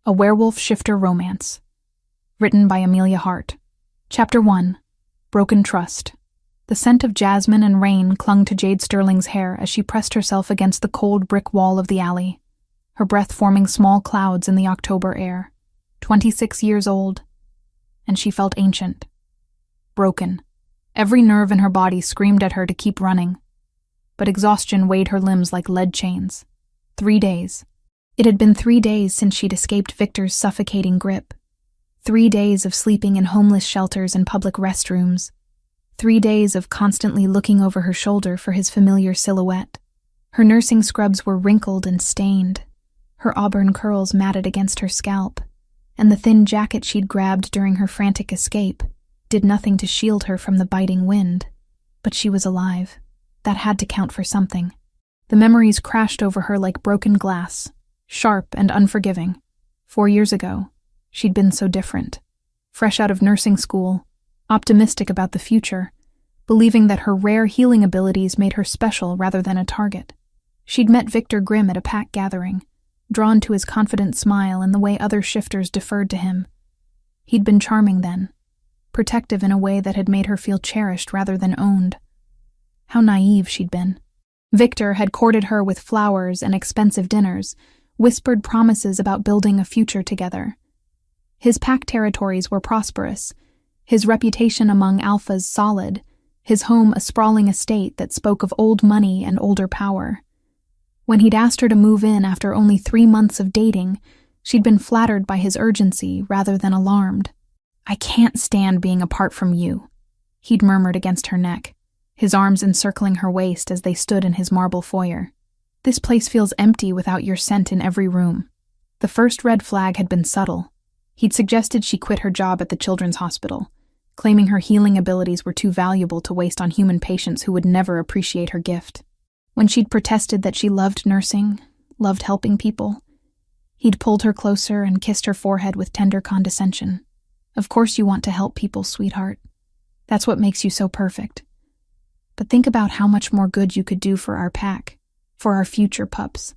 A Werewolf Shifter Romance. Written by Amelia Hart. Chapter 1. Broken Trust. The scent of jasmine and rain clung to Jade Sterling's hair as she pressed herself against the cold brick wall of the alley, her breath forming small clouds in the October air. 26 years old, and she felt ancient. Broken. Every nerve in her body screamed at her to keep running, but exhaustion weighed her limbs like lead chains. 3 days. It had been 3 days since she'd escaped Victor's suffocating grip. 3 days of sleeping in homeless shelters and public restrooms. 3 days of constantly looking over her shoulder for his familiar silhouette. Her nursing scrubs were wrinkled and stained, her auburn curls matted against her scalp, and the thin jacket she'd grabbed during her frantic escape did nothing to shield her from the biting wind. But she was alive. That had to count for something. The memories crashed over her like broken glass, sharp and unforgiving. 4 years ago, she'd been so different. Fresh out of nursing school, optimistic about the future, believing that her rare healing abilities made her special rather than a target. She'd met Victor Grimm at a pack gathering, drawn to his confident smile and the way other shifters deferred to him. He'd been charming then, protective in a way that had made her feel cherished rather than owned. How naive she'd been. Victor had courted her with flowers and expensive dinners, whispered promises about building a future together. His pack territories were prosperous, his reputation among alphas solid, his home a sprawling estate that spoke of old money and older power. When he'd asked her to move in after only 3 months of dating, she'd been flattered by his urgency rather than alarmed. "I can't stand being apart from you," he'd murmured against her neck, his arms encircling her waist as they stood in his marble foyer. "This place feels empty without your scent in every room." The first red flag had been subtle. He'd suggested she quit her job at the children's hospital, claiming her healing abilities were too valuable to waste on human patients who would never appreciate her gift. When she'd protested that she loved nursing, loved helping people, he'd pulled her closer and kissed her forehead with tender condescension. "Of course you want to help people, sweetheart. That's what makes you so perfect. But think about how much more good you could do for our pack, for our future pups.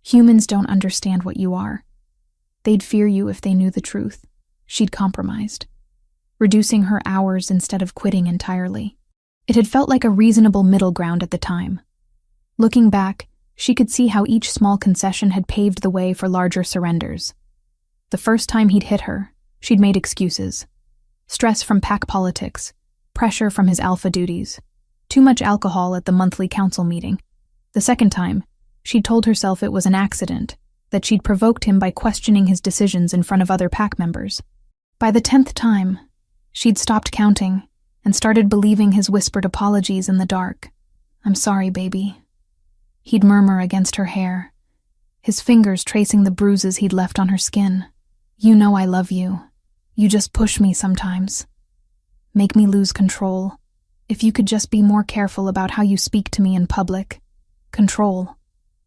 Humans don't understand what you are. They'd fear you if they knew the truth." She'd compromised, reducing her hours instead of quitting entirely. It had felt like a reasonable middle ground at the time. Looking back, she could see how each small concession had paved the way for larger surrenders. The first time he'd hit her, she'd made excuses. Stress from pack politics, pressure from his alpha duties, too much alcohol at the monthly council meeting. The second time, she'd told herself it was an accident, that she'd provoked him by questioning his decisions in front of other pack members. By the 10th time, she'd stopped counting and started believing his whispered apologies in the dark. "I'm sorry, baby," he'd murmur against her hair, his fingers tracing the bruises he'd left on her skin. "You know I love you. You just push me sometimes. Make me lose control. If you could just be more careful about how you speak to me in public." Control.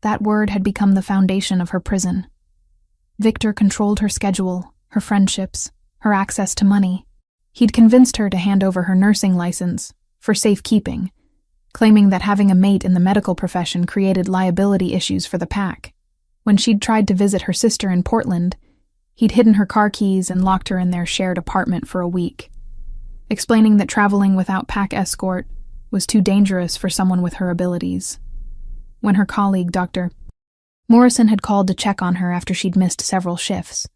That word had become the foundation of her prison. Victor controlled her schedule, her friendships, her access to money. He'd convinced her to hand over her nursing license for safekeeping, claiming that having a mate in the medical profession created liability issues for the pack. When she'd tried to visit her sister in Portland, he'd hidden her car keys and locked her in their shared apartment for a week, explaining that traveling without pack escort was too dangerous for someone with her abilities. When her colleague, Dr. Morrison, had called to check on her after she'd missed several shifts,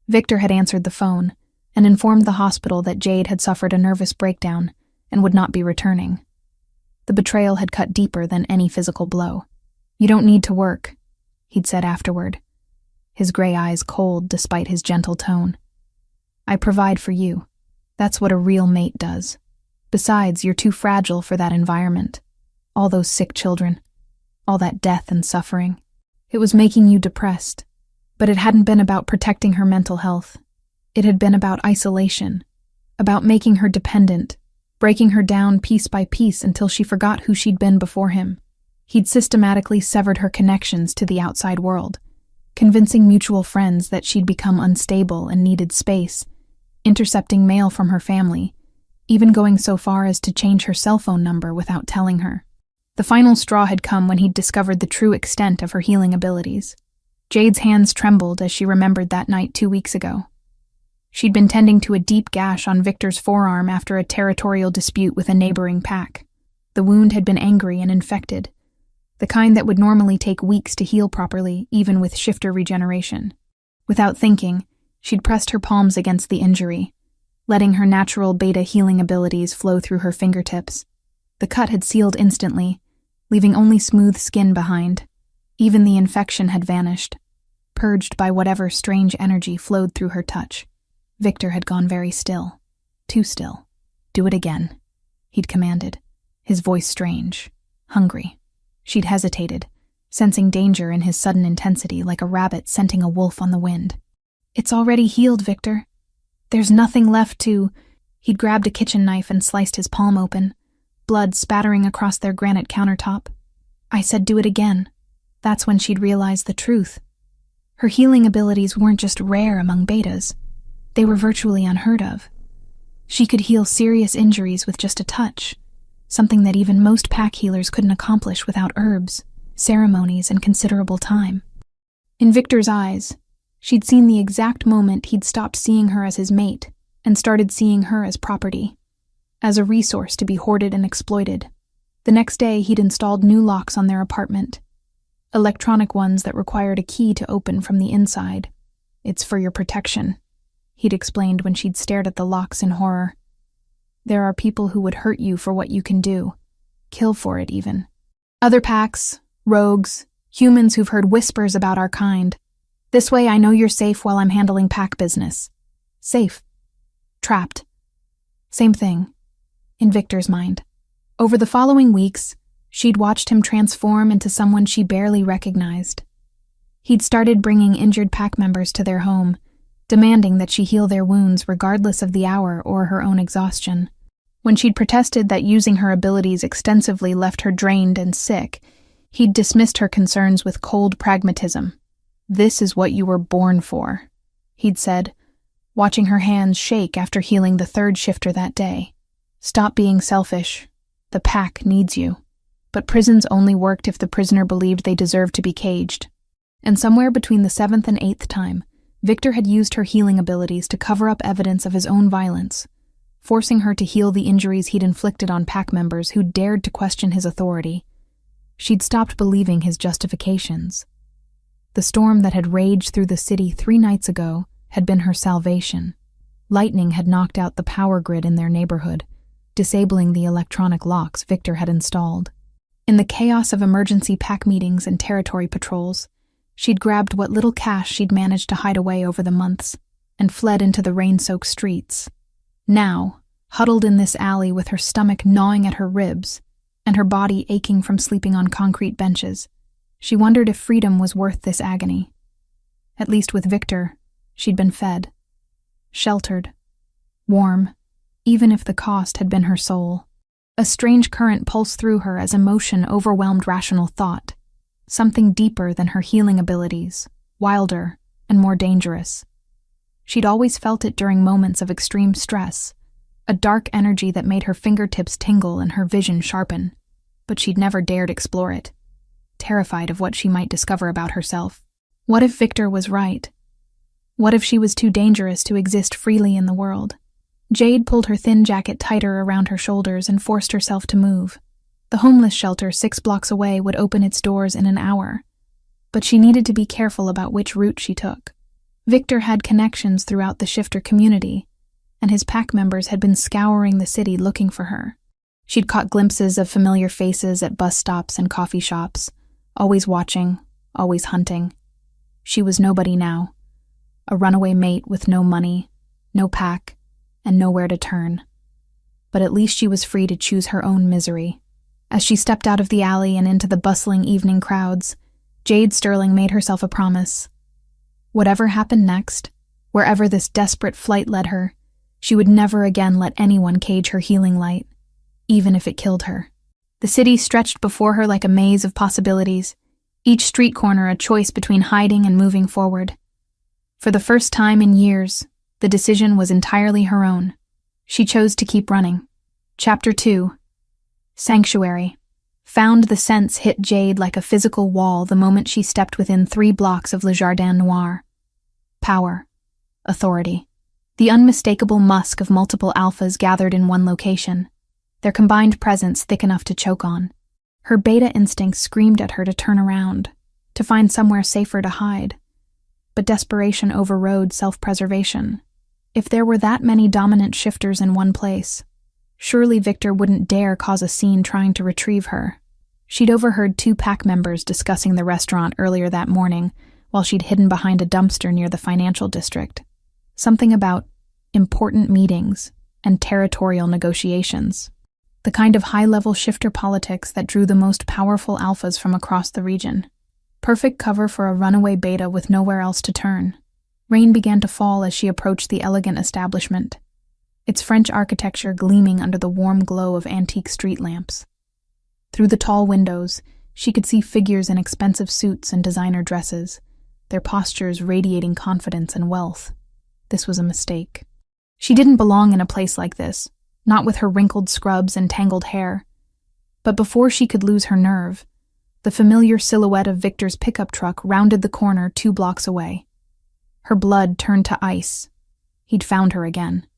Victor had answered the phone and informed the hospital that Jade had suffered a nervous breakdown and would not be returning. The betrayal had cut deeper than any physical blow. "You don't need to work," he'd said afterward, his gray eyes cold despite his gentle tone. "I provide for you. That's what a real mate does. Besides, you're too fragile for that environment. All those sick children, all that death and suffering. It was making you depressed, but it hadn't been about protecting her mental health. It had been about isolation, about making her dependent, breaking her down piece by piece until she forgot who she'd been before him. He'd systematically severed her connections to the outside world, convincing mutual friends that she'd become unstable and needed space, intercepting mail from her family, even going so far as to change her cell phone number without telling her. The final straw had come when he'd discovered the true extent of her healing abilities. Jade's hands trembled as she remembered that night 2 weeks ago. She'd been tending to a deep gash on Victor's forearm after a territorial dispute with a neighboring pack. The wound had been angry and infected, the kind that would normally take weeks to heal properly, even with shifter regeneration. Without thinking, she'd pressed her palms against the injury, letting her natural beta healing abilities flow through her fingertips. The cut had sealed instantly, leaving only smooth skin behind. Even the infection had vanished, purged by whatever strange energy flowed through her touch. Victor had gone very still. Too still. "Do it again," he'd commanded, his voice strange, hungry. She'd hesitated, sensing danger in his sudden intensity like a rabbit scenting a wolf on the wind. "It's already healed, Victor. There's nothing left to—" He'd grabbed a kitchen knife and sliced his palm open, blood spattering across their granite countertop. "I said do it again." That's when she'd realized the truth. Her healing abilities weren't just rare among betas. They were virtually unheard of. She could heal serious injuries with just a touch, something that even most pack healers couldn't accomplish without herbs, ceremonies, and considerable time. In Victor's eyes, she'd seen the exact moment he'd stopped seeing her as his mate and started seeing her as property, as a resource to be hoarded and exploited. The next day, he'd installed new locks on their apartment, electronic ones that required a key to open from the inside. "It's for your protection," he'd explained when she'd stared at the locks in horror. "There are people who would hurt you for what you can do, kill for it even. Other packs, rogues, humans who've heard whispers about our kind. This way I know you're safe while I'm handling pack business." Safe. Trapped. Same thing, in Victor's mind. Over the following weeks, she'd watched him transform into someone she barely recognized. He'd started bringing injured pack members to their home, demanding that she heal their wounds regardless of the hour or her own exhaustion. When she'd protested that using her abilities extensively left her drained and sick, he'd dismissed her concerns with cold pragmatism. "This is what you were born for," he'd said, watching her hands shake after healing the third shifter that day. "Stop being selfish. The pack needs you." But prisons only worked if the prisoner believed they deserved to be caged. And somewhere between the 7th and 8th time, Victor had used her healing abilities to cover up evidence of his own violence, forcing her to heal the injuries he'd inflicted on pack members who dared to question his authority. She'd stopped believing his justifications. The storm that had raged through the city 3 nights ago had been her salvation. Lightning had knocked out the power grid in their neighborhood, disabling the electronic locks Victor had installed. In the chaos of emergency pack meetings and territory patrols, she'd grabbed what little cash she'd managed to hide away over the months and fled into the rain-soaked streets. Now, huddled in this alley with her stomach gnawing at her ribs and her body aching from sleeping on concrete benches, she wondered if freedom was worth this agony. At least with Victor, she'd been fed, sheltered, warm, even if the cost had been her soul. A strange current pulsed through her as emotion overwhelmed rational thought, something deeper than her healing abilities, wilder and more dangerous. She'd always felt it during moments of extreme stress, a dark energy that made her fingertips tingle and her vision sharpen, but she'd never dared explore it, terrified of what she might discover about herself. What if Victor was right? What if she was too dangerous to exist freely in the world? Jade pulled her thin jacket tighter around her shoulders and forced herself to move. The homeless shelter 6 blocks away would open its doors in an hour, but she needed to be careful about which route she took. Victor had connections throughout the shifter community, and his pack members had been scouring the city looking for her. She'd caught glimpses of familiar faces at bus stops and coffee shops, always watching, always hunting. She was nobody now, a runaway mate with no money, no pack, and nowhere to turn. But at least she was free to choose her own misery. As she stepped out of the alley and into the bustling evening crowds, Jade Sterling made herself a promise. Whatever happened next, wherever this desperate flight led her, she would never again let anyone cage her healing light, even if it killed her. The city stretched before her like a maze of possibilities, each street corner a choice between hiding and moving forward. For the first time in years, the decision was entirely her own. She chose to keep running. Chapter 2. Sanctuary. found the sense hit Jade like a physical wall the moment she stepped within 3 blocks of Le Jardin Noir. Power. Authority. The unmistakable musk of multiple alphas gathered in one location, their combined presence thick enough to choke on. Her beta instinct screamed at her to turn around, to find somewhere safer to hide. But desperation overrode self-preservation. If there were that many dominant shifters in one place, surely Victor wouldn't dare cause a scene trying to retrieve her. She'd overheard 2 pack members discussing the restaurant earlier that morning while she'd hidden behind a dumpster near the financial district. Something about important meetings and territorial negotiations. The kind of high-level shifter politics that drew the most powerful alphas from across the region. Perfect cover for a runaway beta with nowhere else to turn. Rain began to fall as she approached the elegant establishment, its French architecture gleaming under the warm glow of antique street lamps. Through the tall windows, she could see figures in expensive suits and designer dresses, their postures radiating confidence and wealth. This was a mistake. She didn't belong in a place like this, not with her wrinkled scrubs and tangled hair. But before she could lose her nerve, the familiar silhouette of Victor's pickup truck rounded the corner 2 blocks away. Her blood turned to ice. He'd found her again.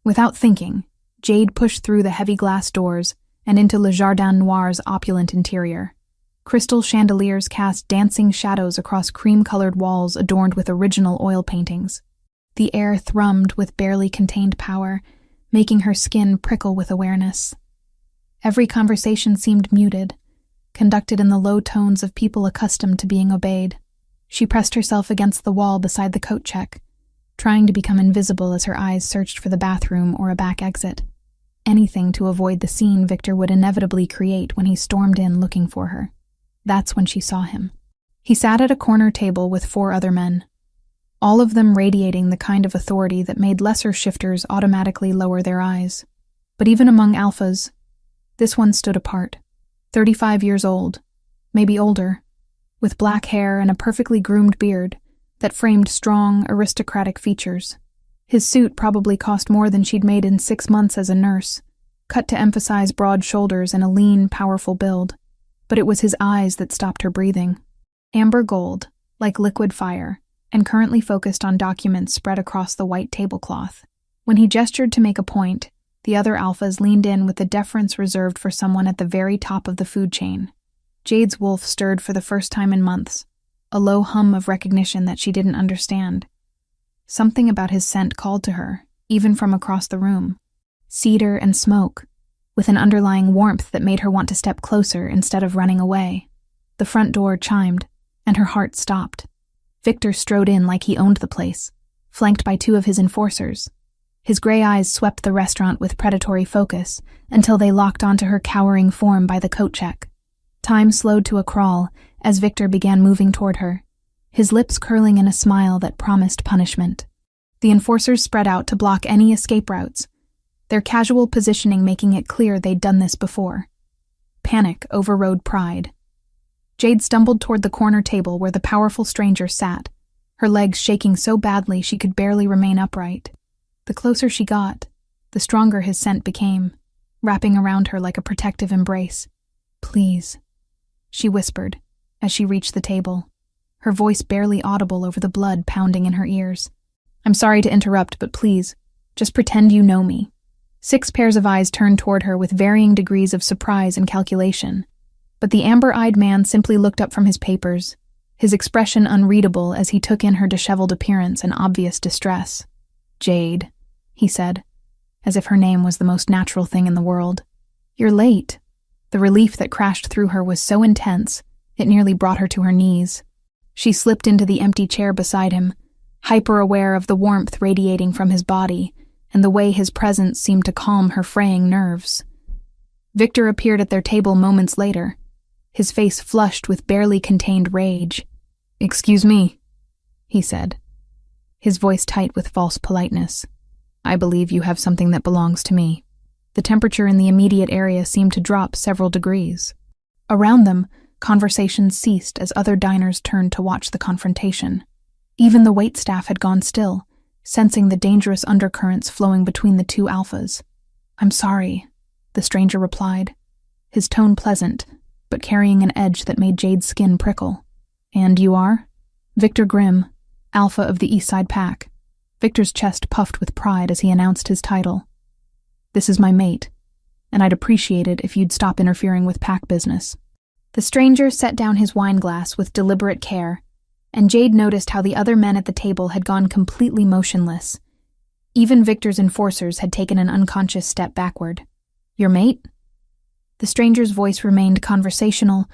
Without thinking, Jade pushed through the heavy glass doors and into Le Jardin Noir's opulent interior. Crystal chandeliers cast dancing shadows across cream-colored walls adorned with original oil paintings. The air thrummed with barely contained power, making her skin prickle with awareness. Every conversation seemed muted, conducted in the low tones of people accustomed to being obeyed. She pressed herself against the wall beside the coat check, trying to become invisible as her eyes searched for the bathroom or a back exit. Anything to avoid the scene Victor would inevitably create when he stormed in looking for her. That's when she saw him. He sat at a corner table with 4 other men, all of them radiating the kind of authority that made lesser shifters automatically lower their eyes. But even among alphas, this one stood apart. 35 years old, maybe older, with black hair and a perfectly groomed beard that framed strong, aristocratic features. His suit probably cost more than she'd made in 6 months as a nurse, cut to emphasize broad shoulders and a lean, powerful build. But it was his eyes that stopped her breathing. Amber gold, like liquid fire, and currently focused on documents spread across the white tablecloth. When he gestured to make a point, the other alphas leaned in with the deference reserved for someone at the very top of the food chain. Jade's wolf stirred for the first time in months, a low hum of recognition that she didn't understand. Something about his scent called to her, even from across the room. Cedar and smoke, with an underlying warmth that made her want to step closer instead of running away. The front door chimed, and her heart stopped. Victor strode in like he owned the place, flanked by 2 of his enforcers. His gray eyes swept the restaurant with predatory focus until they locked onto her cowering form by the coat check. Time slowed to a crawl as Victor began moving toward her, his lips curling in a smile that promised punishment. The enforcers spread out to block any escape routes, their casual positioning making it clear they'd done this before. Panic overrode pride. Jade stumbled toward the corner table where the powerful stranger sat, her legs shaking so badly she could barely remain upright. The closer she got, the stronger his scent became, wrapping around her like a protective embrace. "Please," she whispered as she reached the table, her voice barely audible over the blood pounding in her ears. "I'm sorry to interrupt, but please, just pretend you know me." 6 pairs of eyes turned toward her with varying degrees of surprise and calculation. But the amber-eyed man simply looked up from his papers, his expression unreadable as he took in her disheveled appearance and obvious distress. "Jade," he said, as if her name was the most natural thing in the world. "You're late." The relief that crashed through her was so intense, it nearly brought her to her knees. She slipped into the empty chair beside him, hyper-aware of the warmth radiating from his body and the way his presence seemed to calm her fraying nerves. Victor appeared at their table moments later, his face flushed with barely contained rage. "Excuse me," he said, his voice tight with false politeness. "I believe you have something that belongs to me." The temperature in the immediate area seemed to drop several degrees. Around them, conversations ceased as other diners turned to watch the confrontation. Even the waitstaff had gone still, sensing the dangerous undercurrents flowing between the 2 alphas. "I'm sorry," the stranger replied, his tone pleasant, but carrying an edge that made Jade's skin prickle. "And you are?" "Victor Grimm, Alpha of the East Side Pack." Victor's chest puffed with pride as he announced his title. "This is my mate, and I'd appreciate it if you'd stop interfering with pack business." The stranger set down his wineglass with deliberate care, and Jade noticed how the other men at the table had gone completely motionless. Even Victor's enforcers had taken an unconscious step backward. "Your mate?" The stranger's voice remained conversational,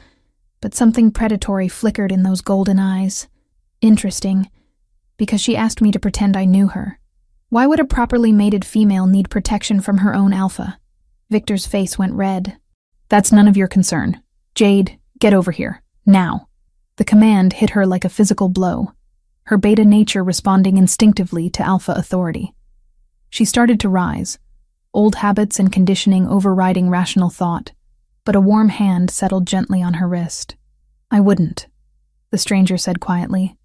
but something predatory flickered in those golden eyes. "Interesting, because she asked me to pretend I knew her. Why would a properly mated female need protection from her own alpha?" Victor's face went red. "That's none of your concern. Jade, get over here, now." The command hit her like a physical blow, her beta nature responding instinctively to alpha authority. She started to rise, old habits and conditioning overriding rational thought, but a warm hand settled gently on her wrist. "I wouldn't," the stranger said quietly,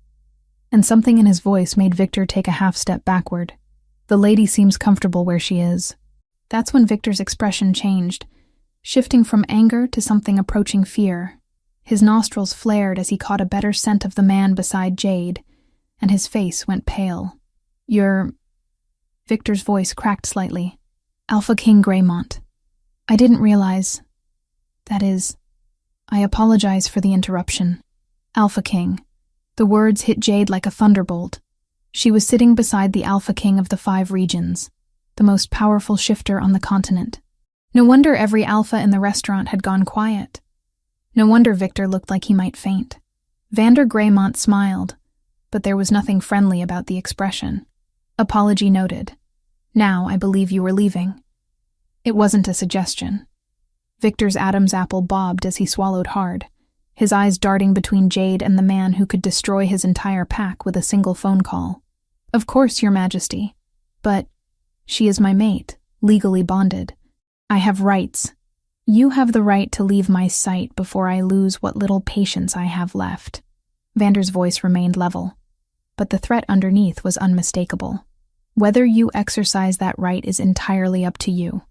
and something in his voice made Victor take a half-step backward. "The lady seems comfortable where she is." That's when Victor's expression changed, shifting from anger to something approaching fear. His nostrils flared as he caught a better scent of the man beside Jade, and his face went pale. "You're—" Victor's voice cracked slightly. "Alpha King Greymont. I didn't realize. That is, I apologize for the interruption." Alpha King. The words hit Jade like a thunderbolt. She was sitting beside the Alpha King of the 5 regions, the most powerful shifter on the continent. No wonder every alpha in the restaurant had gone quiet. No wonder Victor looked like he might faint. Vander Greymont smiled, but there was nothing friendly about the expression. "Apology noted. Now I believe you were leaving." It wasn't a suggestion. Victor's Adam's apple bobbed as he swallowed hard, his eyes darting between Jade and the man who could destroy his entire pack with a single phone call. "Of course, Your Majesty. But she is my mate, legally bonded. I have rights. You have the right to leave my sight before I lose what little patience I have left." Vander's voice remained level, but the threat underneath was unmistakable. "Whether you exercise that right is entirely up to you."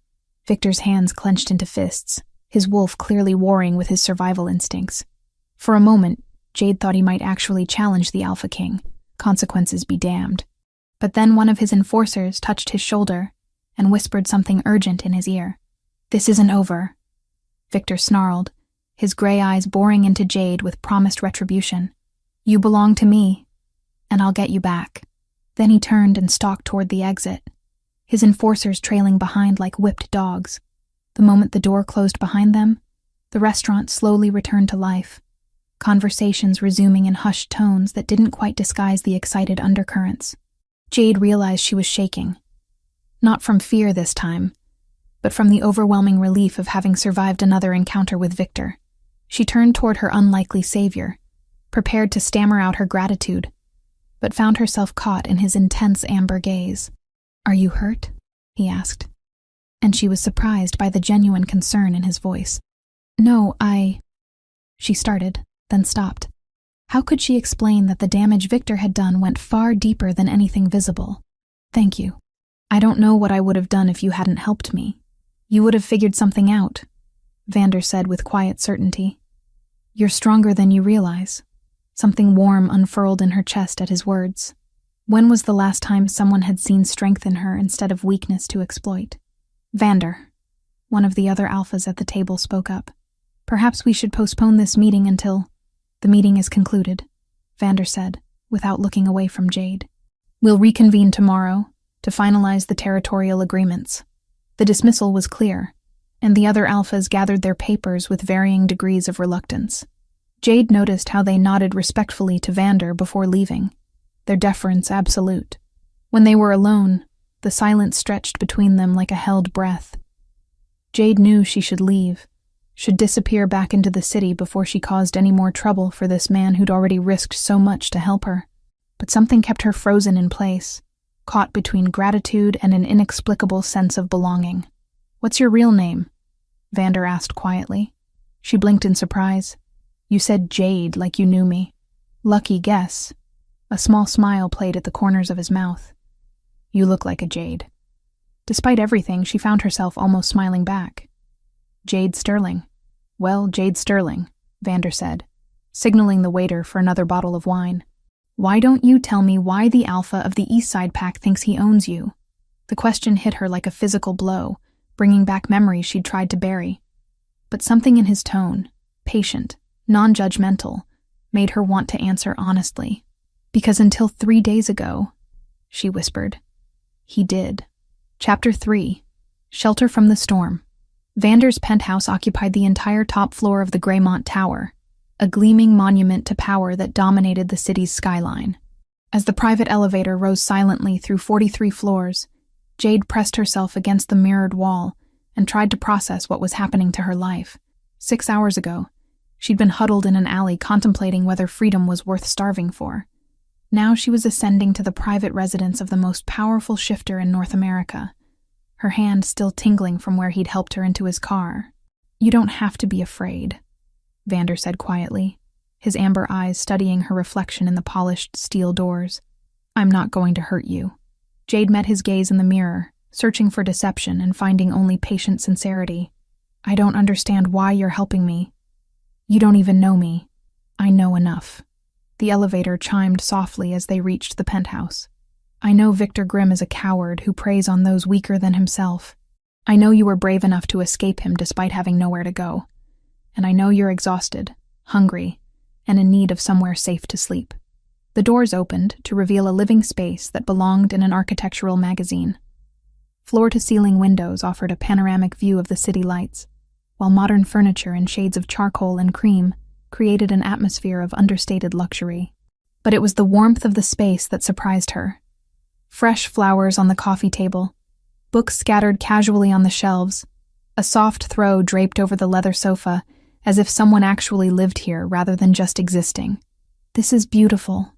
Victor's hands clenched into fists, his wolf clearly warring with his survival instincts. For a moment, Jade thought he might actually challenge the Alpha King, consequences be damned. But then one of his enforcers touched his shoulder and whispered something urgent in his ear. "This isn't over." Victor snarled, his gray eyes boring into Jade with promised retribution. "You belong to me, and I'll get you back." Then he turned and stalked toward the exit, his enforcers trailing behind like whipped dogs. The moment the door closed behind them, the restaurant slowly returned to life, conversations resuming in hushed tones that didn't quite disguise the excited undercurrents. Jade realized she was shaking. Not from fear this time, but from the overwhelming relief of having survived another encounter with Victor. She turned toward her unlikely savior, prepared to stammer out her gratitude, but found herself caught in his intense amber gaze. "Are you hurt?" he asked, and she was surprised by the genuine concern in his voice. "No, She started, then stopped. How could she explain that the damage Victor had done went far deeper than anything visible? "Thank you. I don't know what I would have done if you hadn't helped me." "You would have figured something out," Vander said with quiet certainty. "You're stronger than you realize." Something warm unfurled in her chest at his words. When was the last time someone had seen strength in her instead of weakness to exploit? "Vander," one of the other alphas at the table spoke up. "Perhaps we should postpone this meeting until—" "The meeting is concluded," Vander said, without looking away from Jade. "We'll reconvene tomorrow to finalize the territorial agreements." The dismissal was clear, and the other alphas gathered their papers with varying degrees of reluctance. Jade noticed how they nodded respectfully to Vander before leaving, their deference absolute. When they were alone, the silence stretched between them like a held breath. Jade knew she should leave, should disappear back into the city before she caused any more trouble for this man who'd already risked so much to help her. But something kept her frozen in place, caught between gratitude and an inexplicable sense of belonging. "What's your real name?" Vander asked quietly. She blinked in surprise. "You said Jade like you knew me." "Lucky guess." A small smile played at the corners of his mouth. "You look like a Jade." Despite everything, she found herself almost smiling back. "Jade Sterling. "Well, Jade Sterling," Vander said, signaling the waiter for another bottle of wine. "Why don't you tell me why the alpha of the East Side pack thinks he owns you?" The question hit her like a physical blow, bringing back memories she'd tried to bury. But something in his tone, patient, non-judgmental, made her want to answer honestly. "Because until 3 days ago," she whispered, "he did." Chapter 3. Shelter from the Storm. Vander's penthouse occupied the entire top floor of the Greymont Tower, a gleaming monument to power that dominated the city's skyline. As the private elevator rose silently through 43 floors, Jade pressed herself against the mirrored wall and tried to process what was happening to her life. 6 hours ago, she'd been huddled in an alley contemplating whether freedom was worth starving for. Now she was ascending to the private residence of the most powerful shifter in North America, her hand still tingling from where he'd helped her into his car. "You don't have to be afraid," Vander said quietly, his amber eyes studying her reflection in the polished steel doors. "I'm not going to hurt you." Jade met his gaze in the mirror, searching for deception and finding only patient sincerity. "I don't understand why you're helping me. You don't even know me. I know enough." The elevator chimed softly as they reached the penthouse. "I know Victor Grimm is a coward who preys on those weaker than himself. I know you were brave enough to escape him despite having nowhere to go. And I know you're exhausted, hungry, and in need of somewhere safe to sleep." The doors opened to reveal a living space that belonged in an architectural magazine. Floor-to-ceiling windows offered a panoramic view of the city lights, while modern furniture in shades of charcoal and cream created an atmosphere of understated luxury. But it was the warmth of the space that surprised her. Fresh flowers on the coffee table, books scattered casually on the shelves, a soft throw draped over the leather sofa, as if someone actually lived here rather than just existing. "This is beautiful,"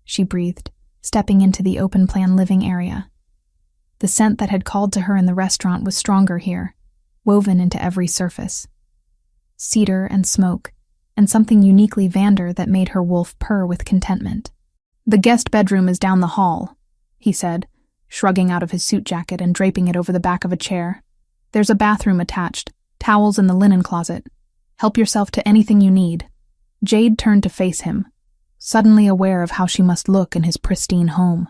she breathed, stepping into the open-plan living area. The scent that had called to her in the restaurant was stronger here, woven into every surface. Cedar and smoke, and something uniquely Vander that made her wolf purr with contentment. "The guest bedroom is down the hall," he said, shrugging out of his suit jacket and draping it over the back of a chair. "There's a bathroom attached, towels in the linen closet. Help yourself to anything you need." Jade turned to face him, suddenly aware of how she must look in his pristine home.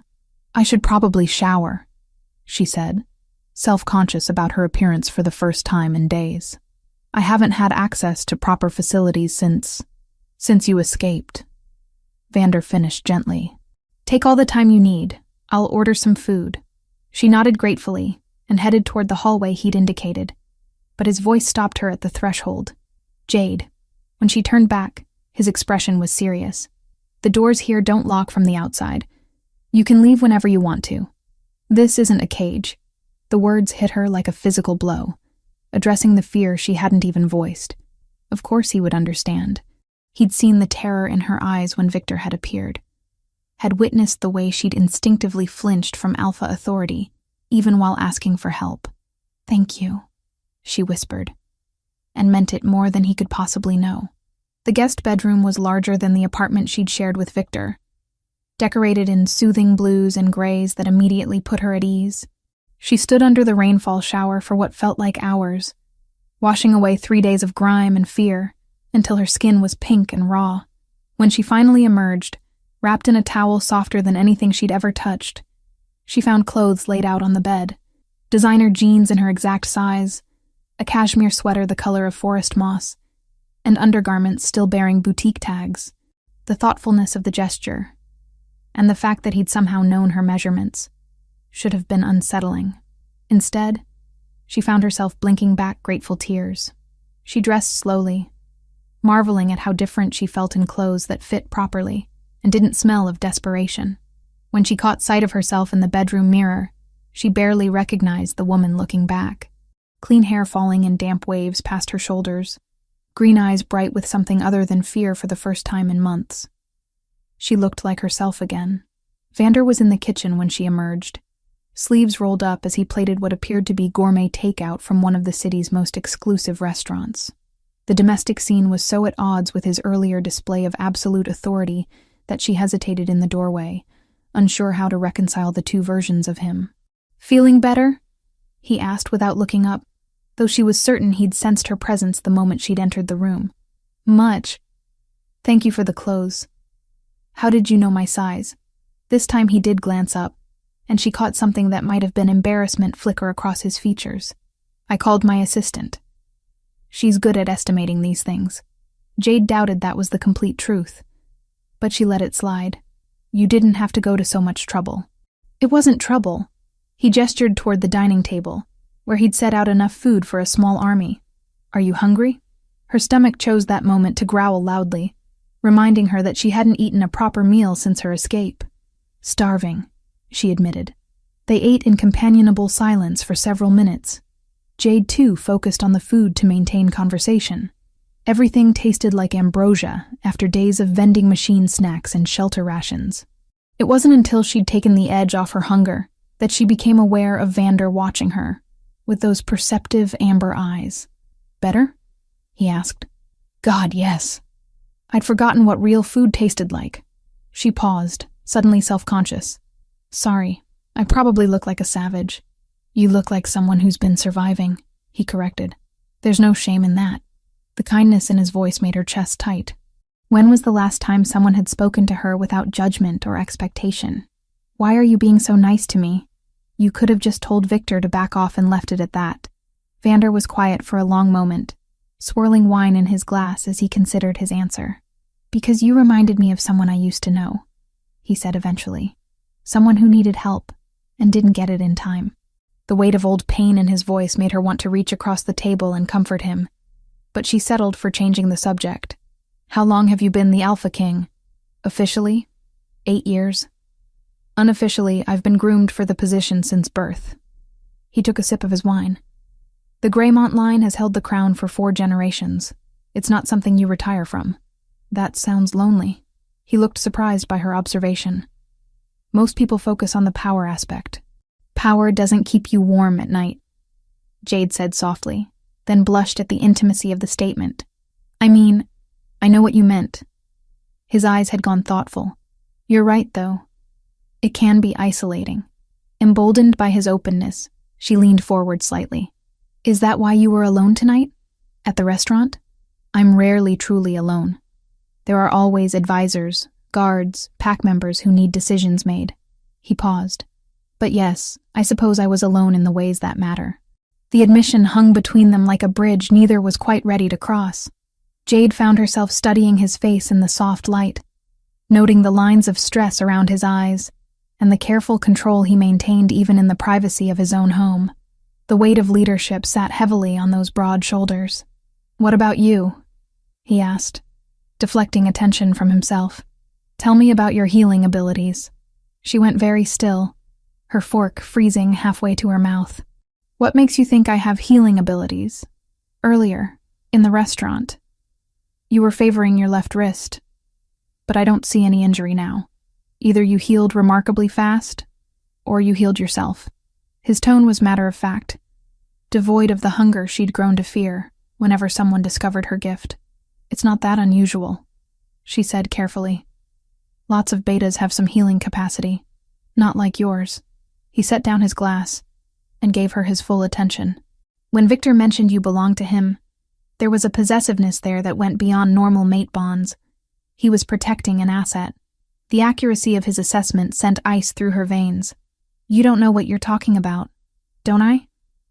"I should probably shower," she said, self-conscious about her appearance for the first time in days. "I haven't had access to proper facilities since you escaped." Vander finished gently. "Take all the time you need. I'll order some food." She nodded gratefully and headed toward the hallway he'd indicated, but his voice stopped her at the threshold. "Jade." When she turned back, his expression was serious. "The doors here don't lock from the outside. You can leave whenever you want to. This isn't a cage." The words hit her like a physical blow, addressing the fear she hadn't even voiced. Of course he would understand. He'd seen the terror in her eyes when Victor had appeared, had witnessed the way she'd instinctively flinched from alpha authority, even while asking for help. "Thank you," she whispered, and meant it more than he could possibly know. The guest bedroom was larger than the apartment she'd shared with Victor, decorated in soothing blues and grays that immediately put her at ease. She stood under the rainfall shower for what felt like hours, washing away 3 days of grime and fear until her skin was pink and raw. When she finally emerged, wrapped in a towel softer than anything she'd ever touched, she found clothes laid out on the bed, designer jeans in her exact size, a cashmere sweater the color of forest moss, and undergarments still bearing boutique tags. The thoughtfulness of the gesture, and the fact that he'd somehow known her measurements, should have been unsettling. Instead, she found herself blinking back grateful tears. She dressed slowly, marveling at how different she felt in clothes that fit properly and didn't smell of desperation. When she caught sight of herself in the bedroom mirror, she barely recognized the woman looking back. Clean hair falling in damp waves past her shoulders, green eyes bright with something other than fear for the first time in months. She looked like herself again. Vander was in the kitchen when she emerged, sleeves rolled up as he plated what appeared to be gourmet takeout from one of the city's most exclusive restaurants. The domestic scene was so at odds with his earlier display of absolute authority that she hesitated in the doorway, unsure how to reconcile the two versions of him. "Feeling better?" he asked without looking up. though she was certain he'd sensed her presence the moment she'd entered the room. Much. Thank you for the clothes. How did you know my size? This time he did glance up, and she caught something that might have been embarrassment flicker across his features. I called my assistant. She's good at estimating these things. Jade doubted that was the complete truth, but she let it slide. You didn't have to go to so much trouble. It wasn't trouble. He gestured toward the dining table, where he'd set out enough food for a small army. Are you hungry? Her stomach chose that moment to growl loudly, reminding her that she hadn't eaten a proper meal since her escape. Starving, she admitted. They ate in companionable silence for several minutes. Jade, too, focused on the food to maintain conversation. Everything tasted like ambrosia after days of vending machine snacks and shelter rations. It wasn't until she'd taken the edge off her hunger that she became aware of Vander watching her, with those perceptive amber eyes. Better? He asked. God, yes. I'd forgotten what real food tasted like. She paused, suddenly self-conscious. Sorry, I probably look like a savage. You look like someone who's been surviving, he corrected. There's no shame in that. The kindness in his voice made her chest tight. When was the last time someone had spoken to her without judgment or expectation? Why are you being so nice to me? You could have just told Victor to back off and left it at that. Vander was quiet for a long moment, swirling wine in his glass as he considered his answer. Because you reminded me of someone I used to know, he said eventually. Someone who needed help and didn't get it in time. The weight of old pain in his voice made her want to reach across the table and comfort him, but she settled for changing the subject. How long have you been the Alpha King? Officially, 8 years. Unofficially, I've been groomed for the position since birth. He took a sip of his wine. The Greymont line has held the crown for 4 generations. It's not something you retire from. That sounds lonely. He looked surprised by her observation. Most people focus on the power aspect. Power doesn't keep you warm at night, Jade said softly, then blushed at the intimacy of the statement. I mean, I know what you meant. His eyes had gone thoughtful. You're right, though. It can be isolating. Emboldened by his openness, she leaned forward slightly. Is that why you were alone tonight? At the restaurant? I'm rarely truly alone. There are always advisors, guards, pack members who need decisions made. He paused. But yes, I suppose I was alone in the ways that matter. The admission hung between them like a bridge neither was quite ready to cross. Jade found herself studying his face in the soft light, noting the lines of stress around his eyes, and the careful control he maintained even in the privacy of his own home. The weight of leadership sat heavily on those broad shoulders. What about you? He asked, deflecting attention from himself. Tell me about your healing abilities. She went very still, her fork freezing halfway to her mouth. What makes you think I have healing abilities? Earlier, in the restaurant, you were favoring your left wrist, but I don't see any injury now. Either you healed remarkably fast, or you healed yourself. His tone was matter-of-fact, devoid of the hunger she'd grown to fear whenever someone discovered her gift. It's not that unusual, she said carefully. Lots of betas have some healing capacity, not like yours. He set down his glass and gave her his full attention. When Victor mentioned you belonged to him, there was a possessiveness there that went beyond normal mate bonds. He was protecting an asset. The accuracy of his assessment sent ice through her veins. You don't know what you're talking about, don't I?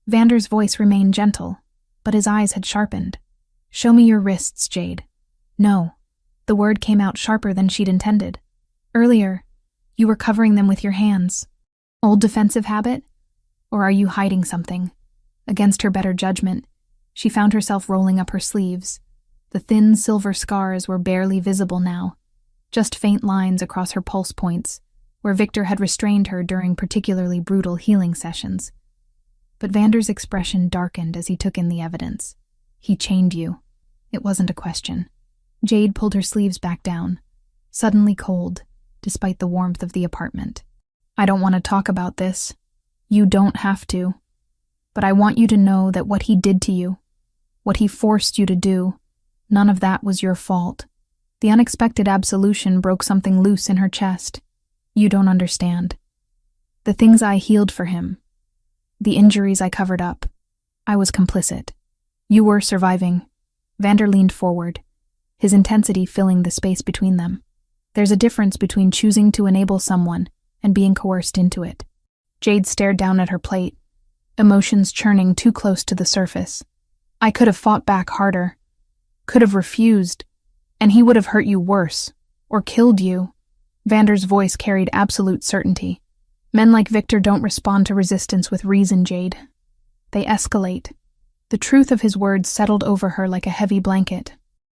Vander's voice remained gentle, but his eyes had sharpened. Show me your wrists, Jade. No. The word came out sharper than she'd intended. Earlier, you were covering them with your hands. Old defensive habit? Or are you hiding something? Against her better judgment, she found herself rolling up her sleeves. The thin silver scars were barely visible now, just faint lines across her pulse points, where Victor had restrained her during particularly brutal healing sessions. But Vander's expression darkened as he took in the evidence. He chained you. It wasn't a question. Jade pulled her sleeves back down, suddenly cold, despite the warmth of the apartment. I don't want to talk about this. You don't have to. But I want you to know that what he did to you, what he forced you to do, none of that was your fault. The unexpected absolution broke something loose in her chest. You don't understand. The things I healed for him, the injuries I covered up, I was complicit. You were surviving. Vander leaned forward, his intensity filling the space between them. There's a difference between choosing to enable someone and being coerced into it. Jade stared down at her plate, emotions churning too close to the surface. I could have fought back harder, could have refused, and he would have hurt you worse, or killed you. Vander's voice carried absolute certainty. Men like Victor don't respond to resistance with reason, Jade. They escalate. The truth of his words settled over her like a heavy blanket.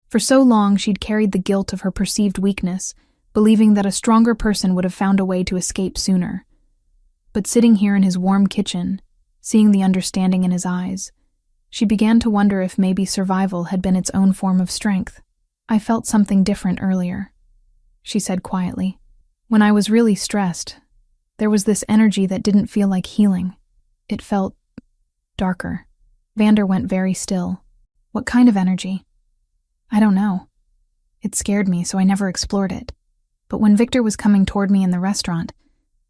For so long, she'd carried the guilt of her perceived weakness, believing that a stronger person would have found a way to escape sooner. But sitting here in his warm kitchen, seeing the understanding in his eyes, she began to wonder if maybe survival had been its own form of strength. I felt something different earlier, she said quietly. When I was really stressed, there was this energy that didn't feel like healing. It felt darker. Vander went very still. What kind of energy? I don't know. It scared me, so I never explored it. But when Victor was coming toward me in the restaurant,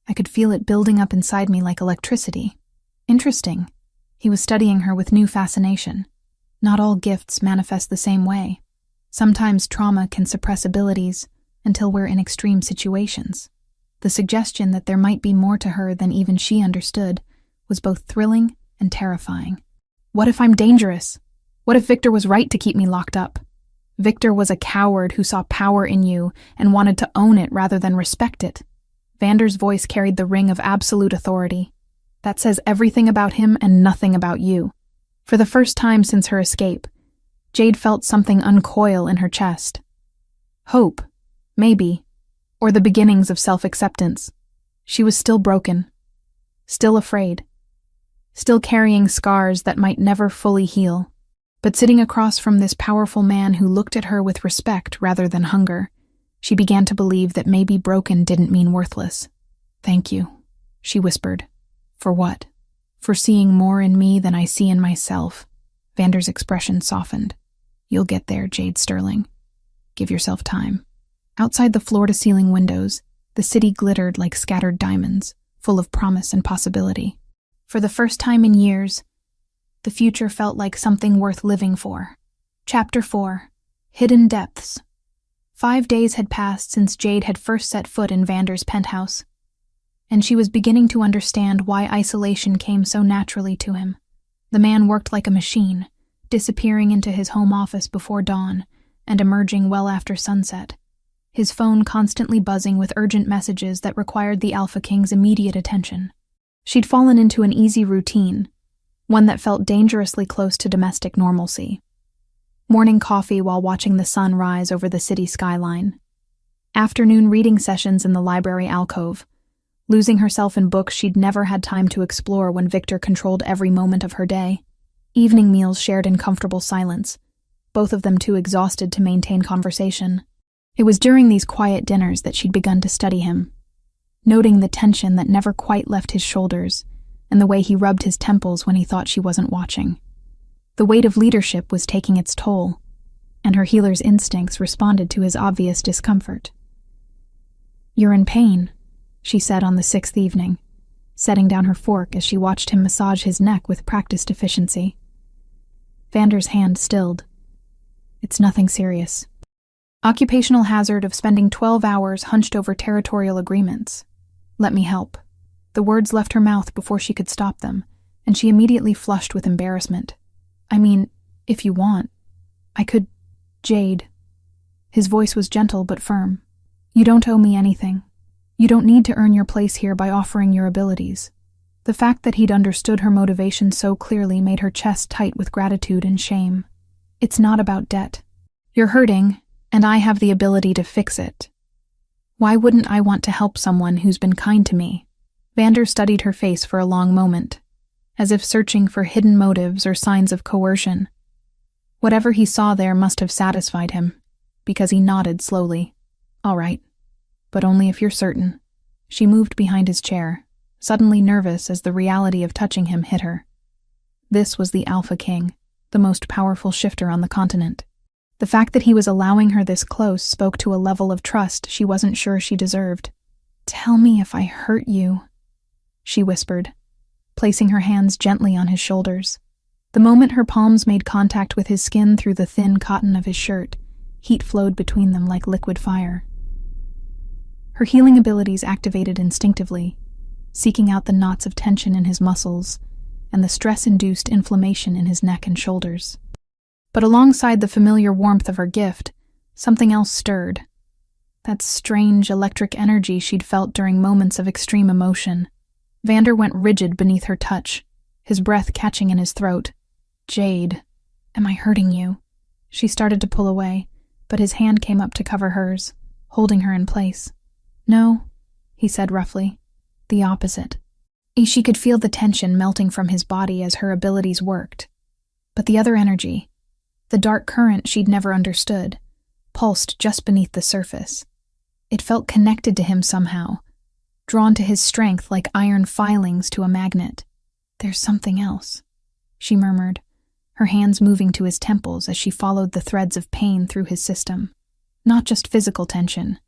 I could feel it building up inside me like electricity. Interesting. He was studying her with new fascination. Not all gifts manifest the same way. Sometimes trauma can suppress abilities until we're in extreme situations. The suggestion that there might be more to her than even she understood was both thrilling and terrifying. What if I'm dangerous? What if Victor was right to keep me locked up? Victor was a coward who saw power in you and wanted to own it rather than respect it. Vander's voice carried the ring of absolute authority. That says everything about him and nothing about you. For the first time since her escape, Jade felt something uncoil in her chest. Hope, maybe, or the beginnings of self-acceptance. She was still broken, still afraid, still carrying scars that might never fully heal. But sitting across from this powerful man who looked at her with respect rather than hunger, she began to believe that maybe broken didn't mean worthless. Thank you, she whispered. For what? For seeing more in me than I see in myself. Vander's expression softened. You'll get there, Jade Sterling. Give yourself time. Outside the floor-to-ceiling windows, the city glittered like scattered diamonds, full of promise and possibility. For the first time in years, the future felt like something worth living for. Chapter 4. Hidden Depths. 5 days had passed since Jade had first set foot in Vander's penthouse, and she was beginning to understand why isolation came so naturally to him. The man worked like a machine, disappearing into his home office before dawn and emerging well after sunset, his phone constantly buzzing with urgent messages that required the Alpha King's immediate attention. She'd fallen into an easy routine, one that felt dangerously close to domestic normalcy. Morning coffee while watching the sun rise over the city skyline. Afternoon reading sessions in the library alcove, losing herself in books she'd never had time to explore when Victor controlled every moment of her day. Evening meals shared in comfortable silence, both of them too exhausted to maintain conversation. It was during these quiet dinners that she'd begun to study him, noting the tension that never quite left his shoulders and the way he rubbed his temples when he thought she wasn't watching. The weight of leadership was taking its toll, and her healer's instincts responded to his obvious discomfort. You're in pain, she said on the 6th evening, setting down her fork as she watched him massage his neck with practiced efficiency. Vander's hand stilled. It's nothing serious. Occupational hazard of spending 12 hours hunched over territorial agreements. Let me help. The words left her mouth before she could stop them, and she immediately flushed with embarrassment. I mean, if you want, I could... Jade. His voice was gentle but firm. You don't owe me anything. You don't need to earn your place here by offering your abilities. The fact that he'd understood her motivation so clearly made her chest tight with gratitude and shame. It's not about debt. You're hurting, and I have the ability to fix it. Why wouldn't I want to help someone who's been kind to me? Vander studied her face for a long moment, as if searching for hidden motives or signs of coercion. Whatever he saw there must have satisfied him, because he nodded slowly. All right, but only if you're certain. She moved behind his chair, suddenly nervous as the reality of touching him hit her. This was the Alpha King, the most powerful shifter on the continent. The fact that he was allowing her this close spoke to a level of trust she wasn't sure she deserved. Tell me if I hurt you, she whispered, placing her hands gently on his shoulders. The The moment her palms made contact with his skin through the thin cotton of his shirt, heat flowed between them like liquid fire. Her healing abilities activated instinctively, seeking out the knots of tension in his muscles and the stress-induced inflammation in his neck and shoulders. But alongside the familiar warmth of her gift, something else stirred. That strange electric energy she'd felt during moments of extreme emotion. Vander went rigid beneath her touch, his breath catching in his throat. "Jade, am I hurting you?" She started to pull away, but his hand came up to cover hers, holding her in place. "No," he said roughly. "The opposite." She could feel the tension melting from his body as her abilities worked. But the other energy, the dark current she'd never understood, pulsed just beneath the surface. It felt connected to him somehow, drawn to his strength like iron filings to a magnet. "There's something else," she murmured, her hands moving to his temples as she followed the threads of pain through his system. "Not just physical tension.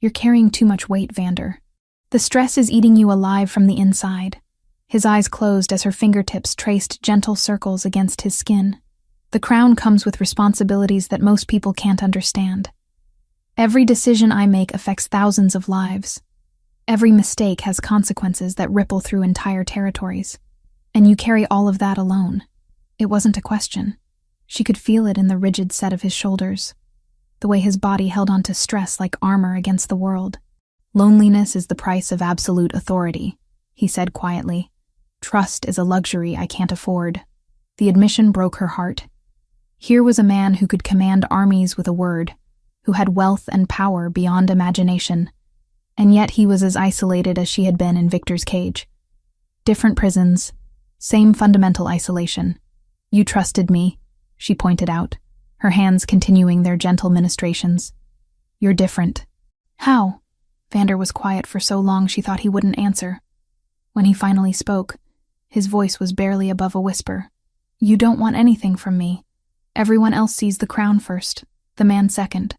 You're carrying too much weight, Vander. The stress is eating you alive from the inside." His eyes closed as her fingertips traced gentle circles against his skin. "The crown comes with responsibilities that most people can't understand. Every decision I make affects thousands of lives. Every mistake has consequences that ripple through entire territories. And you carry all of that alone." It wasn't a question. She could feel it in the rigid set of his shoulders, the way his body held onto stress like armor against the world. "Loneliness is the price of absolute authority," he said quietly. "Trust is a luxury I can't afford." The admission broke her heart. Here was a man who could command armies with a word, who had wealth and power beyond imagination, and yet he was as isolated as she had been in Victor's cage. Different prisons, same fundamental isolation. "You trusted me," she pointed out, her hands continuing their gentle ministrations. "You're different." "How?" Vander was quiet for so long she thought he wouldn't answer. When he finally spoke, his voice was barely above a whisper. "You don't want anything from me. Everyone else sees the crown first, the man second.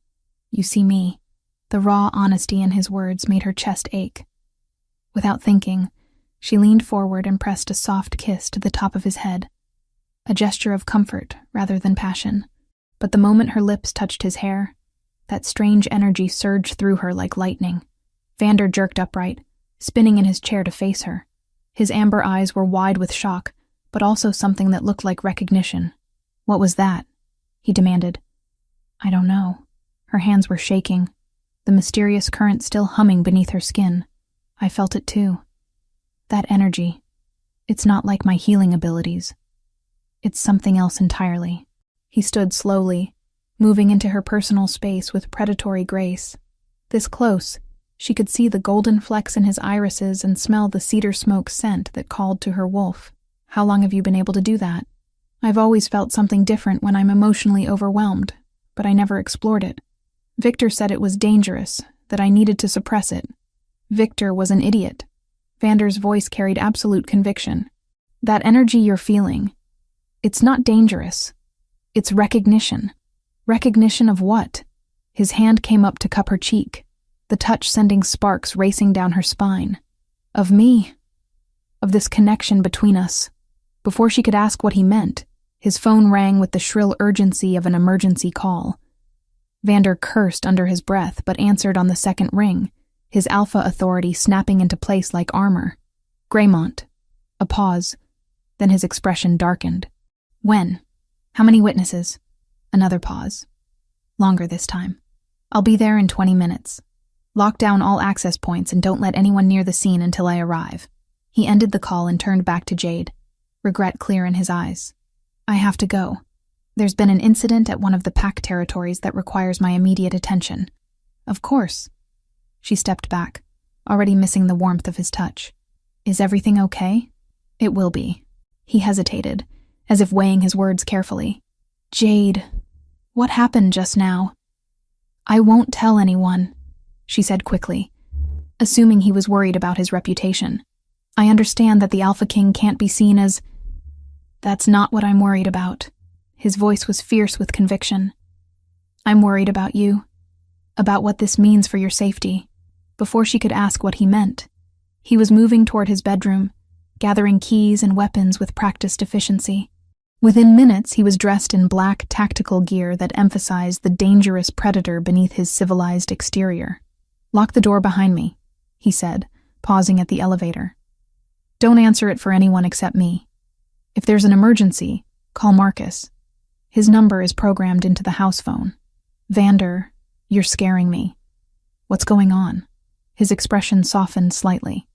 You see me." The raw honesty in his words made her chest ache. Without thinking, she leaned forward and pressed a soft kiss to the top of his head, a gesture of comfort rather than passion. But the moment her lips touched his hair, that strange energy surged through her like lightning. Vander jerked upright, spinning in his chair to face her. His amber eyes were wide with shock, but also something that looked like recognition. "What was that?" he demanded. "I don't know." Her hands were shaking, the mysterious current still humming beneath her skin. "I felt it too. That energy. It's not like my healing abilities. It's something else entirely." He stood slowly, moving into her personal space with predatory grace. This close, she could see the golden flecks in his irises and smell the cedar smoke scent that called to her wolf. "How long have you been able to do that?" "I've always felt something different when I'm emotionally overwhelmed, but I never explored it. Victor said it was dangerous, that I needed to suppress it. Victor was an idiot." Vander's voice carried absolute conviction. "That energy you're feeling, it's not dangerous. It's recognition." "Recognition of what?" His hand came up to cup her cheek, the touch sending sparks racing down her spine. "Of me. Of this connection between us." Before she could ask what he meant, his phone rang with the shrill urgency of an emergency call. Vander cursed under his breath but answered on the second ring, his alpha authority snapping into place like armor. "Greymont." A pause, then his expression darkened. "When? How many witnesses?" Another pause. Longer this time. "I'll be there in 20 minutes. Lock down all access points and don't let anyone near the scene until I arrive." He ended the call and turned back to Jade, regret clear in his eyes. "I have to go. There's been an incident at one of the pack territories that requires my immediate attention." "Of course." She stepped back, already missing the warmth of his touch. "Is everything okay?" "It will be." He hesitated, as if weighing his words carefully. "Jade, what happened just now?" "I won't tell anyone," she said quickly, assuming he was worried about his reputation. "I understand that the Alpha King can't be seen as—" "That's not what I'm worried about." His voice was fierce with conviction. "I'm worried about you, about what this means for your safety." Before she could ask what he meant, he was moving toward his bedroom, gathering keys and weapons with practiced efficiency. Within minutes, he was dressed in black tactical gear that emphasized the dangerous predator beneath his civilized exterior. "Lock the door behind me," he said, pausing at the elevator. "Don't answer it for anyone except me. If there's an emergency, call Marcus. His number is programmed into the house phone. Vander, you're scaring me." "What's going on?" His expression softened slightly.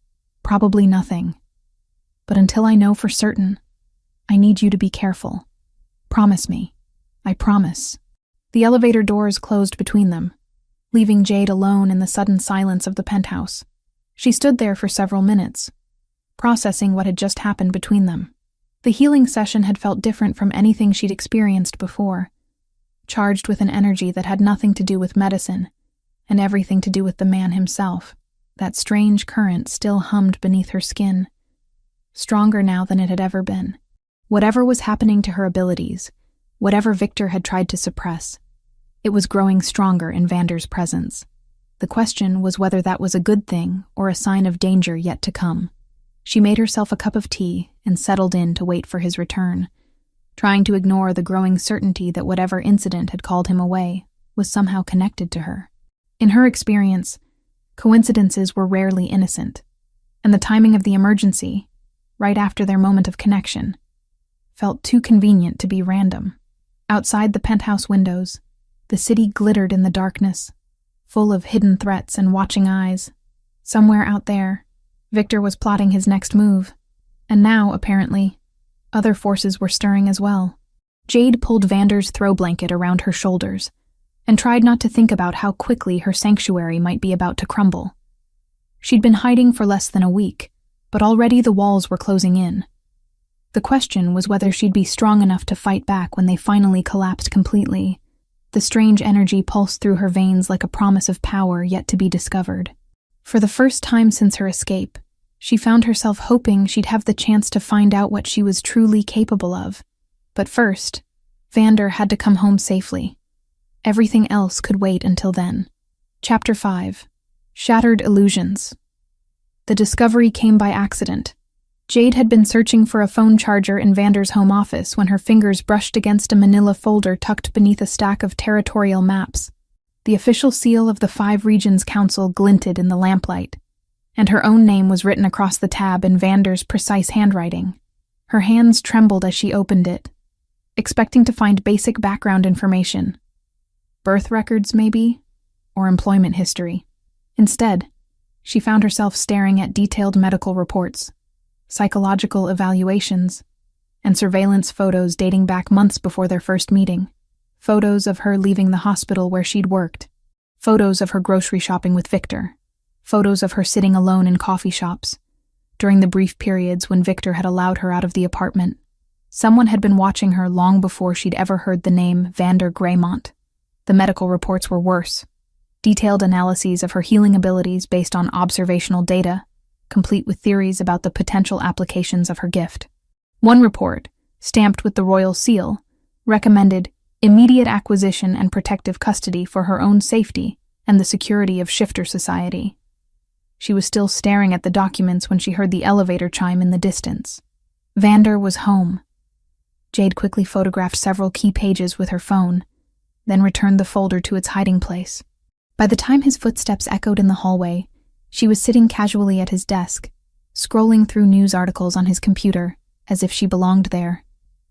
"Probably nothing. But until I know for certain, I need you to be careful. Promise me." "I promise." The elevator doors closed between them, leaving Jade alone in the sudden silence of the penthouse. She stood there for several minutes, processing what had just happened between them. The healing session had felt different from anything she'd experienced before, charged with an energy that had nothing to do with medicine and everything to do with the man himself. That strange current still hummed beneath her skin, stronger now than it had ever been. Whatever was happening to her abilities, whatever Victor had tried to suppress, it was growing stronger in Vander's presence. The question was whether that was a good thing or a sign of danger yet to come. She made herself a cup of tea and settled in to wait for his return, trying to ignore the growing certainty that whatever incident had called him away was somehow connected to her. In her experience, coincidences were rarely innocent, and the timing of the emergency, right after their moment of connection, felt too convenient to be random. Outside the penthouse windows, the city glittered in the darkness, full of hidden threats and watching eyes. Somewhere out there, Victor was plotting his next move, and now, apparently, other forces were stirring as well. Jade pulled Vander's throw blanket around her shoulders and tried not to think about how quickly her sanctuary might be about to crumble. She'd been hiding for less than a week, but already the walls were closing in. The question was whether she'd be strong enough to fight back when they finally collapsed completely. The strange energy pulsed through her veins like a promise of power yet to be discovered. For the first time since her escape, she found herself hoping she'd have the chance to find out what she was truly capable of. But first, Vander had to come home safely. Everything else could wait until then. Chapter 5. Shattered Illusions. The discovery came by accident. Jade had been searching for a phone charger in Vander's home office when her fingers brushed against a manila folder tucked beneath a stack of territorial maps. The official seal of the 5 Regions Council glinted in the lamplight, and her own name was written across the tab in Vander's precise handwriting. Her hands trembled as she opened it, expecting to find basic background information. Birth records, maybe? Or employment history. Instead, she found herself staring at detailed medical reports, psychological evaluations, and surveillance photos dating back months before their first meeting. Photos of her leaving the hospital where she'd worked. Photos of her grocery shopping with Victor. Photos of her sitting alone in coffee shops, during the brief periods when Victor had allowed her out of the apartment. Someone had been watching her long before she'd ever heard the name Vander Greymont. The medical reports were worse. Detailed analyses of her healing abilities based on observational data, complete with theories about the potential applications of her gift. One report, stamped with the royal seal, recommended immediate acquisition and protective custody for her own safety and the security of Shifter Society. She was still staring at the documents when she heard the elevator chime in the distance. Vander was home. Jade quickly photographed several key pages with her phone, then returned the folder to its hiding place. By the time his footsteps echoed in the hallway, she was sitting casually at his desk, scrolling through news articles on his computer, as if she belonged there.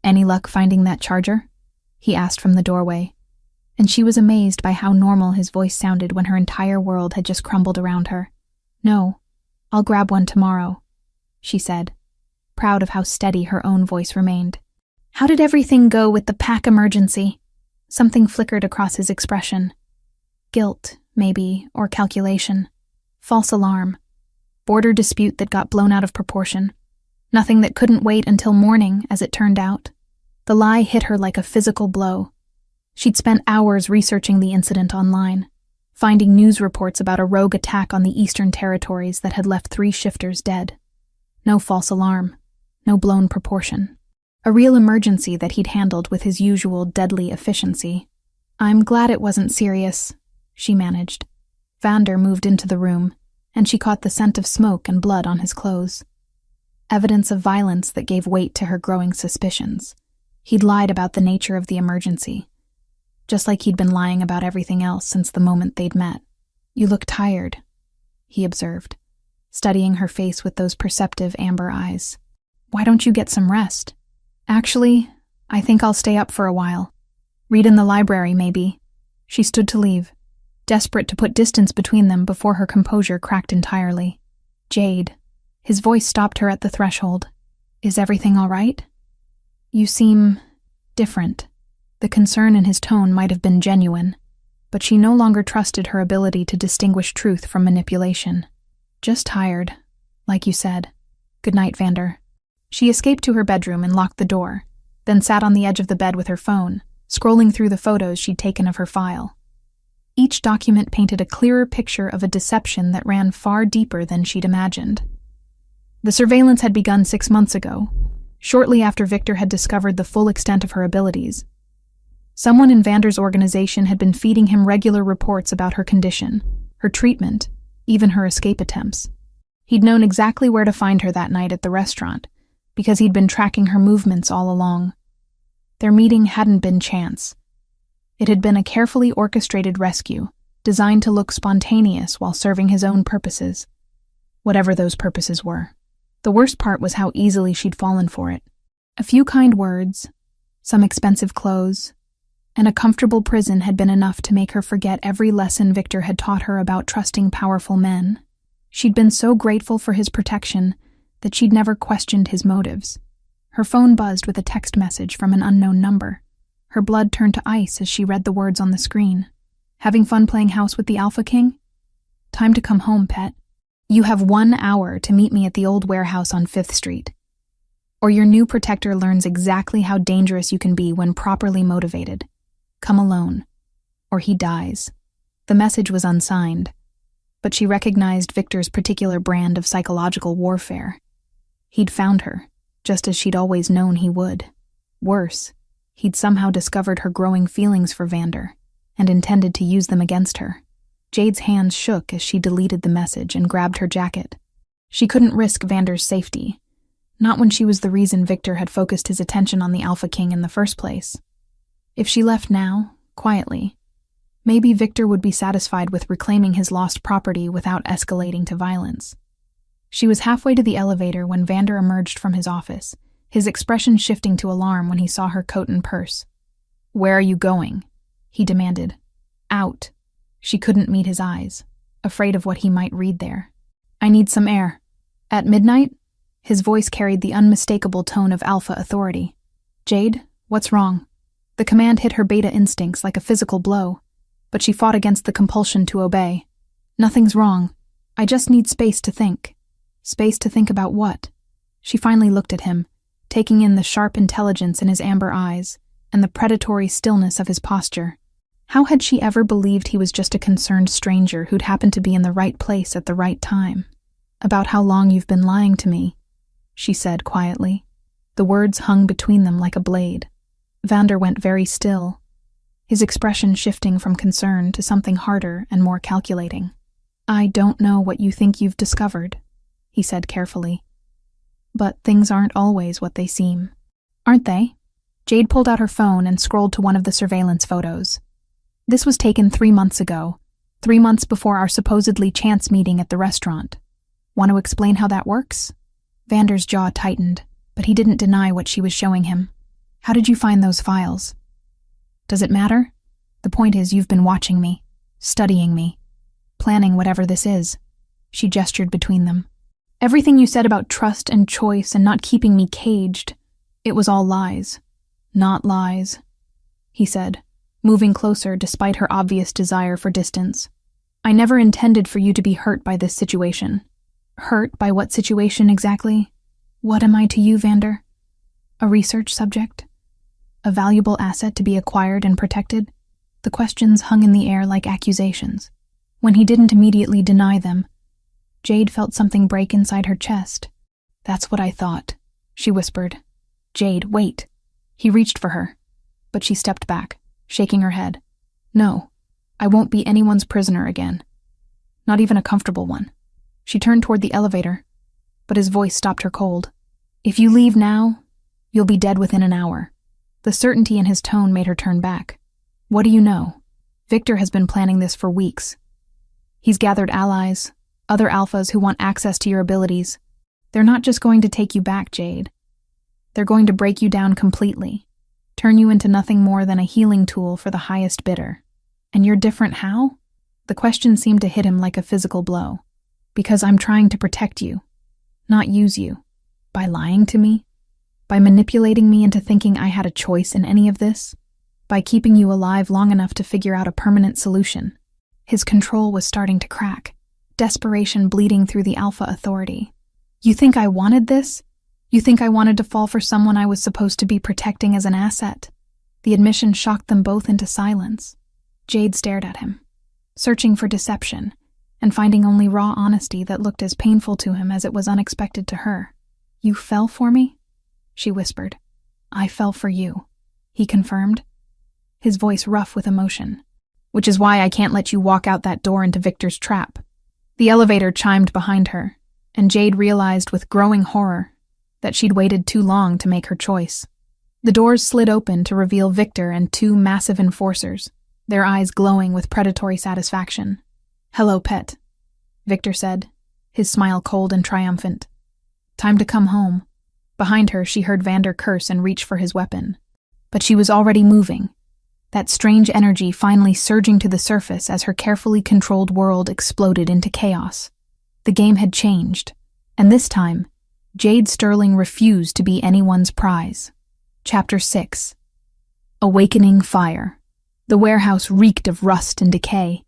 "Any luck finding that charger?" he asked from the doorway, and she was amazed by how normal his voice sounded when her entire world had just crumbled around her. "No, I'll grab one tomorrow," she said, proud of how steady her own voice remained. "How did everything go with the pack emergency?" Something flickered across his expression. Guilt, maybe, or calculation. False alarm. Border dispute that got blown out of proportion. Nothing that couldn't wait until morning, as it turned out. The lie hit her like a physical blow. She'd spent hours researching the incident online, finding news reports about a rogue attack on the Eastern Territories that had left 3 shifters dead. No false alarm. No blown proportion. A real emergency that he'd handled with his usual deadly efficiency. "I'm glad it wasn't serious," she managed. Vander moved into the room, and she caught the scent of smoke and blood on his clothes. Evidence of violence that gave weight to her growing suspicions. He'd lied about the nature of the emergency, just like he'd been lying about everything else since the moment they'd met. "You look tired," he observed, studying her face with those perceptive amber eyes. "Why don't you get some rest?" "Actually, I think I'll stay up for a while. Read in the library, maybe." She stood to leave, desperate to put distance between them before her composure cracked entirely. "Jade." His voice stopped her at the threshold. "Is everything all right? You seem different." The concern in his tone might have been genuine, but she no longer trusted her ability to distinguish truth from manipulation. "Just tired, like you said. Good night, Vander." She escaped to her bedroom and locked the door, then sat on the edge of the bed with her phone, scrolling through the photos she'd taken of her file. Each document painted a clearer picture of a deception that ran far deeper than she'd imagined. The surveillance had begun 6 months ago, shortly after Victor had discovered the full extent of her abilities. Someone in Vander's organization had been feeding him regular reports about her condition, her treatment, even her escape attempts. He'd known exactly where to find her that night at the restaurant, because he'd been tracking her movements all along. Their meeting hadn't been chance. It had been a carefully orchestrated rescue, designed to look spontaneous while serving his own purposes, whatever those purposes were. The worst part was how easily she'd fallen for it. A few kind words, some expensive clothes, and a comfortable prison had been enough to make her forget every lesson Victor had taught her about trusting powerful men. She'd been so grateful for his protection that she'd never questioned his motives. Her phone buzzed with a text message from an unknown number. Her blood turned to ice as she read the words on the screen. "Having fun playing house with the Alpha King? Time to come home, pet. You have 1 hour to meet me at the old warehouse on 5th Street. Or your new protector learns exactly how dangerous you can be when properly motivated. Come alone, or he dies." The message was unsigned, but she recognized Victor's particular brand of psychological warfare. He'd found her, just as she'd always known he would. Worse, he'd somehow discovered her growing feelings for Vander, and intended to use them against her. Jade's hands shook as she deleted the message and grabbed her jacket. She couldn't risk Vander's safety, not when she was the reason Victor had focused his attention on the Alpha King in the first place. If she left now, quietly, maybe Victor would be satisfied with reclaiming his lost property without escalating to violence. She was halfway to the elevator when Vander emerged from his office, his expression shifting to alarm when he saw her coat and purse. "Where are you going?" he demanded. "Out." She couldn't meet his eyes, afraid of what he might read there. "I need some air." "At midnight?" His voice carried the unmistakable tone of alpha authority. "Jade, what's wrong?" The command hit her beta instincts like a physical blow, but she fought against the compulsion to obey. "Nothing's wrong. I just need space to think." Space to think about what? She finally looked at him, taking in the sharp intelligence in his amber eyes and the predatory stillness of his posture. How had she ever believed he was just a concerned stranger who'd happened to be in the right place at the right time? "About how long you've been lying to me," she said quietly. The words hung between them like a blade. Vander went very still, his expression shifting from concern to something harder and more calculating. "I don't know what you think you've discovered," he said carefully. "But things aren't always what they seem." "Aren't they?" Jade pulled out her phone and scrolled to one of the surveillance photos. This was taken 3 months ago, 3 months before our supposedly chance meeting at the restaurant. "Want to explain how that works?" Vander's jaw tightened, but he didn't deny what she was showing him. "How did you find those files?" "Does it matter? The point is you've been watching me, studying me, planning whatever this is." She gestured between them. "Everything you said about trust and choice and not keeping me caged, it was all lies." "Not lies," he said, moving closer despite her obvious desire for distance. "I never intended for you to be hurt by this situation." "Hurt by what situation exactly? What am I to you, Vander? A research subject? A valuable asset to be acquired and protected?" The questions hung in the air like accusations. When he didn't immediately deny them, Jade felt something break inside her chest. "That's what I thought," she whispered. "Jade, wait." He reached for her, but she stepped back, shaking her head. "No, I won't be anyone's prisoner again. Not even a comfortable one." She turned toward the elevator, but his voice stopped her cold. "If you leave now, you'll be dead within an hour. The certainty in his tone made her turn back. What do you know? Victor has been planning this for weeks. He's gathered allies, other alphas who want access to your abilities. They're not just going to take you back, Jade. They're going to break you down completely, turn you into nothing more than a healing tool for the highest bidder. And you're different how? The question seemed to hit him like a physical blow. Because I'm trying to protect you, not use you. By lying to me? By manipulating me into thinking I had a choice in any of this? By keeping you alive long enough to figure out a permanent solution? His control was starting to crack, desperation bleeding through the Alpha Authority. You think I wanted this? You think I wanted to fall for someone I was supposed to be protecting as an asset? The admission shocked them both into silence. Jade stared at him, searching for deception, and finding only raw honesty that looked as painful to him as it was unexpected to her. You fell for me? She whispered. I fell for you, he confirmed, his voice rough with emotion. Which is why I can't let you walk out that door into Victor's trap. The elevator chimed behind her, and Jade realized with growing horror that she'd waited too long to make her choice. The doors slid open to reveal Victor and two massive enforcers, their eyes glowing with predatory satisfaction. Hello, pet, Victor said, his smile cold and triumphant. Time to come home. Behind her, she heard Vander curse and reach for his weapon. But she was already moving, that strange energy finally surging to the surface as her carefully controlled world exploded into chaos. The game had changed, and this time, Jade Sterling refused to be anyone's prize. Chapter 6. Awakening Fire. The warehouse reeked of rust and decay,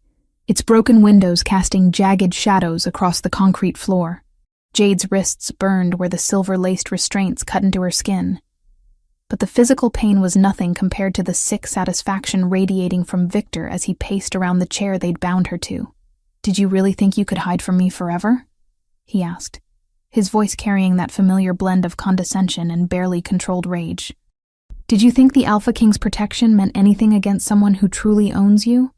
its broken windows casting jagged shadows across the concrete floor. Jade's wrists burned where the silver-laced restraints cut into her skin. But the physical pain was nothing compared to the sick satisfaction radiating from Victor as he paced around the chair they'd bound her to. Did you really think you could hide from me forever? He asked, his voice carrying that familiar blend of condescension and barely controlled rage. Did you think the Alpha King's protection meant anything against someone who truly owns you?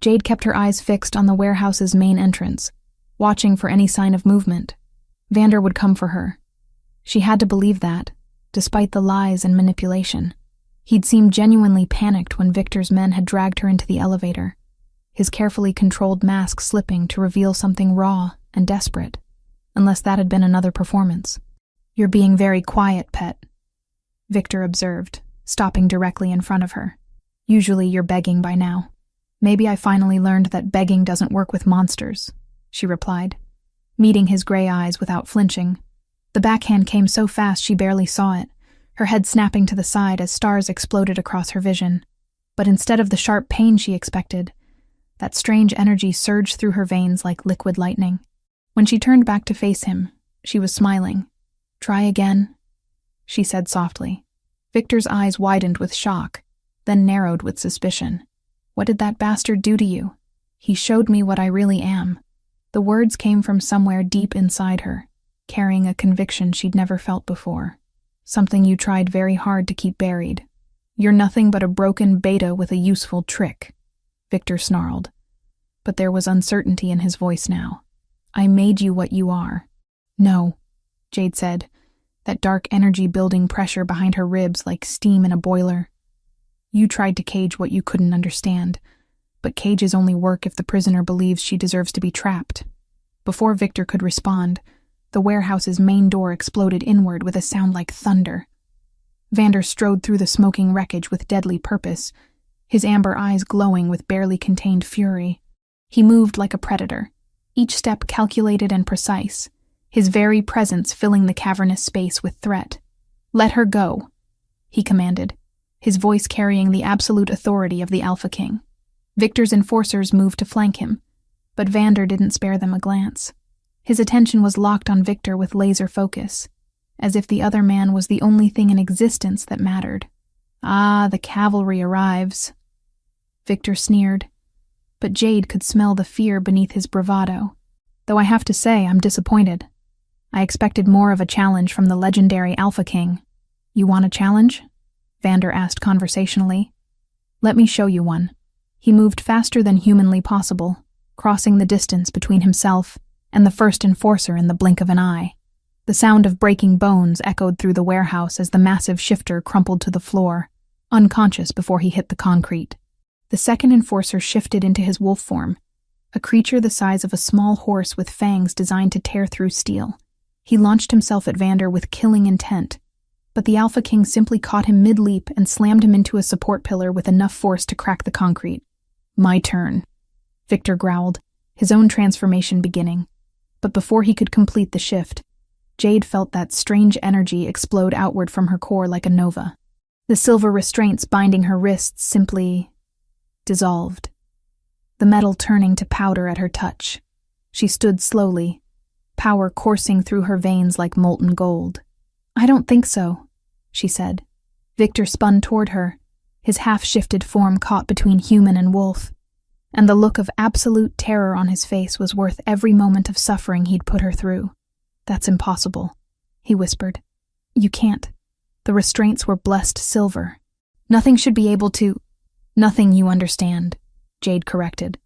Jade kept her eyes fixed on the warehouse's main entrance, watching for any sign of movement. Vander would come for her. She had to believe that, despite the lies and manipulation. He'd seemed genuinely panicked when Victor's men had dragged her into the elevator, his carefully controlled mask slipping to reveal something raw and desperate, unless that had been another performance. You're being very quiet, pet, Victor observed, stopping directly in front of her. Usually you're begging by now. Maybe I finally learned that begging doesn't work with monsters, she replied, meeting his gray eyes without flinching. The backhand came so fast she barely saw it, her head snapping to the side as stars exploded across her vision. But instead of the sharp pain she expected, that strange energy surged through her veins like liquid lightning. When she turned back to face him, she was smiling. Try again, she said softly. Victor's eyes widened with shock, then narrowed with suspicion. What did that bastard do to you? He showed me what I really am. The words came from somewhere deep inside her, carrying a conviction she'd never felt before. Something you tried very hard to keep buried. You're nothing but a broken beta with a useful trick, Victor snarled. But there was uncertainty in his voice now. I made you what you are. No, Jade said, that dark energy building pressure behind her ribs like steam in a boiler. You tried to cage what you couldn't understand, but cages only work if the prisoner believes she deserves to be trapped. Before Victor could respond, the warehouse's main door exploded inward with a sound like thunder. Vander strode through the smoking wreckage with deadly purpose, his amber eyes glowing with barely contained fury. He moved like a predator, each step calculated and precise, his very presence filling the cavernous space with threat. Let her go, he commanded, his voice carrying the absolute authority of the Alpha King. Victor's enforcers moved to flank him, but Vander didn't spare them a glance. His attention was locked on Victor with laser focus, as if the other man was the only thing in existence that mattered. Ah, the cavalry arrives, Victor sneered, but Jade could smell the fear beneath his bravado. Though I have to say I'm disappointed. I expected more of a challenge from the legendary Alpha King. You want a challenge? Vander asked conversationally. Let me show you one. He moved faster than humanly possible, crossing the distance between himself and the first enforcer in the blink of an eye. The sound of breaking bones echoed through the warehouse as the massive shifter crumpled to the floor, unconscious before he hit the concrete. The second enforcer shifted into his wolf form, a creature the size of a small horse with fangs designed to tear through steel. He launched himself at Vander with killing intent, but the Alpha King simply caught him mid-leap and slammed him into a support pillar with enough force to crack the concrete. "My turn," Victor growled, his own transformation beginning. But before he could complete the shift, Jade felt that strange energy explode outward from her core like a nova. The silver restraints binding her wrists simply dissolved, the metal turning to powder at her touch. She stood slowly, power coursing through her veins like molten gold. "I don't think so," she said. Victor spun toward her, his half-shifted form caught between human and wolf, and the look of absolute terror on his face was worth every moment of suffering he'd put her through. "That's impossible," he whispered. "You can't." The restraints were blessed silver. "Nothing should be able to—" "Nothing you understand," Jade corrected.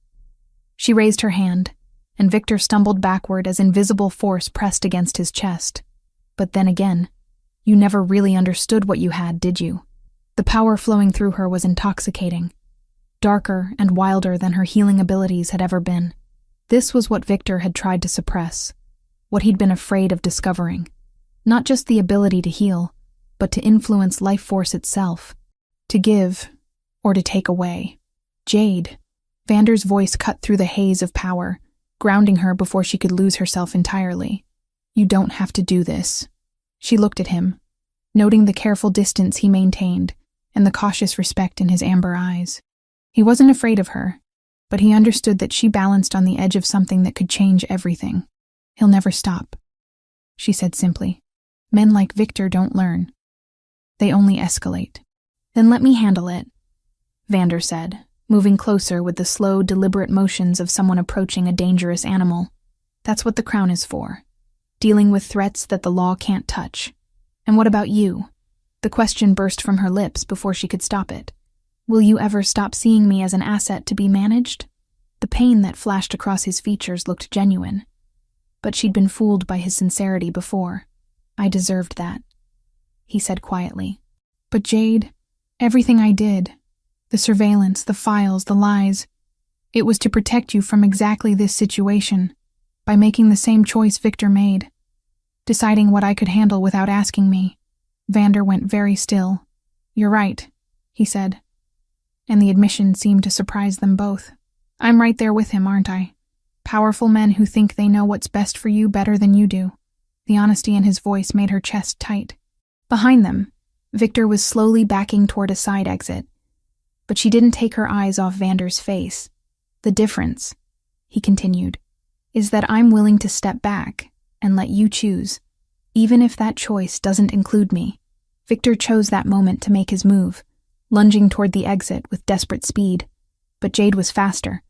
She raised her hand, and Victor stumbled backward as invisible force pressed against his chest. "But then again, you never really understood what you had, did you?" The power flowing through her was intoxicating, darker and wilder than her healing abilities had ever been. This was what Victor had tried to suppress, what he'd been afraid of discovering. Not just the ability to heal, but to influence life force itself, to give or to take away. "Jade," Vander's voice cut through the haze of power, grounding her before she could lose herself entirely. "You don't have to do this." She looked at him, noting the careful distance he maintained and the cautious respect in his amber eyes. He wasn't afraid of her, but he understood that she balanced on the edge of something that could change everything. "He'll never stop," she said simply. "Men like Victor don't learn. They only escalate." "Then let me handle it," Vander said, moving closer with the slow, deliberate motions of someone approaching a dangerous animal. "That's what the crown is for, dealing with threats that the law can't touch." "And what about you?" The question burst from her lips before she could stop it. "Will you ever stop seeing me as an asset to be managed?" The pain that flashed across his features looked genuine, but she'd been fooled by his sincerity before. "I deserved that," he said quietly. "But Jade, everything I did, the surveillance, the files, the lies, it was to protect you from exactly this situation, by making the same choice Victor made, deciding what I could handle without asking me." Vander went very still. "You're right," he said, and the admission seemed to surprise them both. "I'm right there with him, aren't I? Powerful men who think they know what's best for you better than you do." The honesty in his voice made her chest tight. Behind them, Victor was slowly backing toward a side exit, but she didn't take her eyes off Vander's face. "The difference," he continued, "is that I'm willing to step back and let you choose, even if that choice doesn't include me." Victor chose that moment to make his move, lunging toward the exit with desperate speed. But Jade was faster,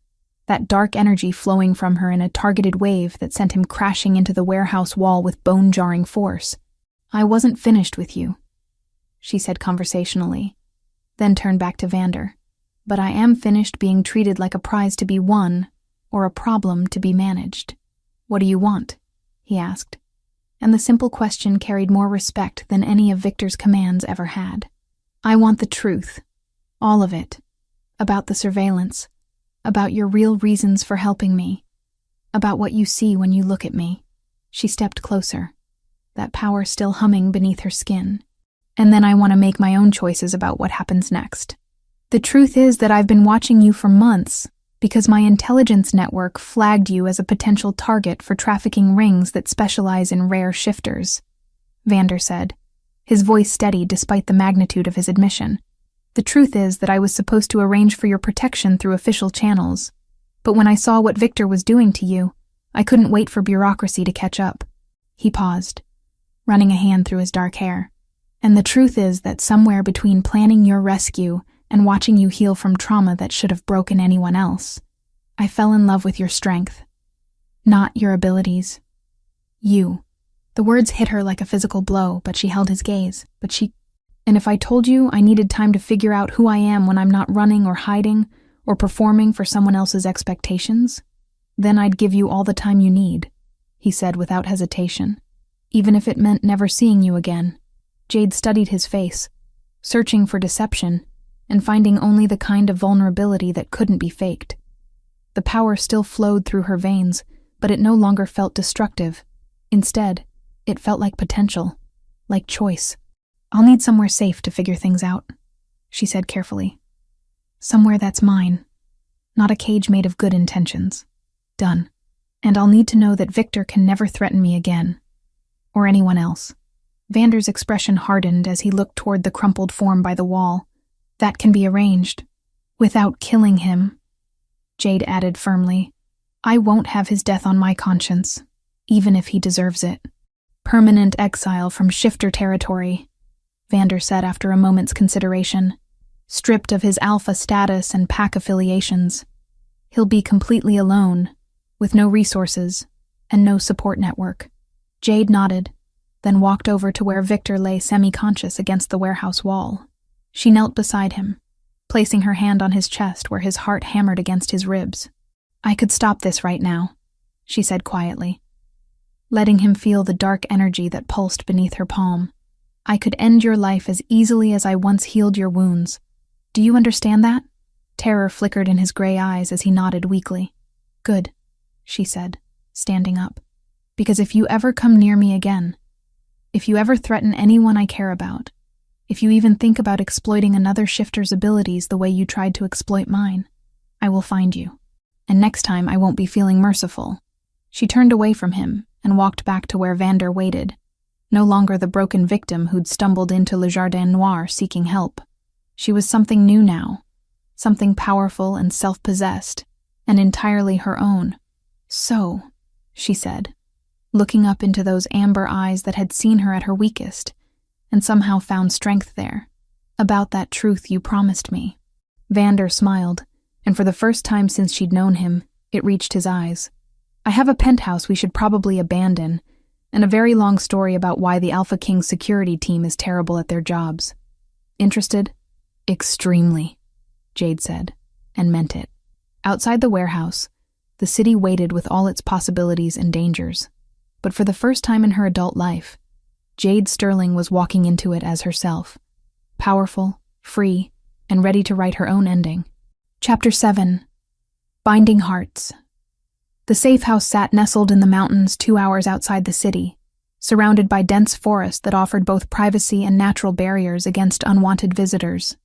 that dark energy flowing from her in a targeted wave that sent him crashing into the warehouse wall with bone-jarring force. "I wasn't finished with you," she said conversationally, then turned back to Vander. "But I am finished being treated like a prize to be won, or a problem to be managed." "What do you want?" he asked, and the simple question carried more respect than any of Victor's commands ever had. "I want the truth, all of it, about the surveillance, about your real reasons for helping me, about what you see when you look at me." She stepped closer, that power still humming beneath her skin. "And then I want to make my own choices about what happens next. The truth is that I've been watching you for months because my intelligence network flagged you as a potential target for trafficking rings that specialize in rare shifters," Vander said, his voice steady despite the magnitude of his admission. "The truth is that I was supposed to arrange for your protection through official channels, but when I saw what Victor was doing to you, I couldn't wait for bureaucracy to catch up." He paused, running a hand through his dark hair. "And the truth is that somewhere between planning your rescue and watching you heal from trauma that should have broken anyone else, I fell in love with your strength. Not your abilities. You." The words hit her like a physical blow, but she held his gaze. "And if I told you I needed time to figure out who I am when I'm not running or hiding or performing for someone else's expectations, then I'd give you all the time you need," he said without hesitation. even if it meant never seeing you again. Jade studied his face, searching for deception, and finding only the kind of vulnerability that couldn't be faked. The power still flowed through her veins, but it no longer felt destructive. Instead, it felt like potential, like choice. "I'll need somewhere safe to figure things out," she said carefully. "Somewhere that's mine, not a cage made of good intentions. Done. And I'll need to know that Victor can never threaten me again. Or anyone else." Vander's expression hardened as he looked toward the crumpled form by the wall. "That can be arranged. Without killing him," Jade added firmly. "I won't have his death on my conscience, even if he deserves it." "Permanent exile from shifter territory," Vander said after a moment's consideration. "Stripped of his alpha status and pack affiliations. He'll be completely alone, with no resources and no support network." Jade nodded, then walked over to where Victor lay semi-conscious against the warehouse wall. She knelt beside him, placing her hand on his chest where his heart hammered against his ribs. "I could stop this right now," she said quietly, letting him feel the dark energy that pulsed beneath her palm. "I could end your life as easily as I once healed your wounds. Do you understand that?" Terror flickered in his gray eyes as he nodded weakly. "Good," she said, standing up. "Because if you ever come near me again, if you ever threaten anyone I care about, if you even think about exploiting another shifter's abilities the way you tried to exploit mine, I will find you. And next time I won't be feeling merciful." She turned away from him and walked back to where Vander waited, no longer the broken victim who'd stumbled into Le Jardin Noir seeking help. She was something new now, something powerful and self-possessed, and entirely her own. "So," she said, looking up into those amber eyes that had seen her at her weakest, and somehow found strength there. "About that truth you promised me." Vander smiled, and for the first time since she'd known him, it reached his eyes. "I have a penthouse we should probably abandon, and a very long story about why the Alpha King's security team is terrible at their jobs. Interested?" "Extremely," Jade said, and meant it. Outside the warehouse, the city waited with all its possibilities and dangers. But for the first time in her adult life, Jade Sterling was walking into it as herself, powerful, free, and ready to write her own ending. Chapter 7. Binding Hearts. The safe house sat nestled in the mountains 2 hours outside the city, surrounded by dense forest that offered both privacy and natural barriers against unwanted visitors.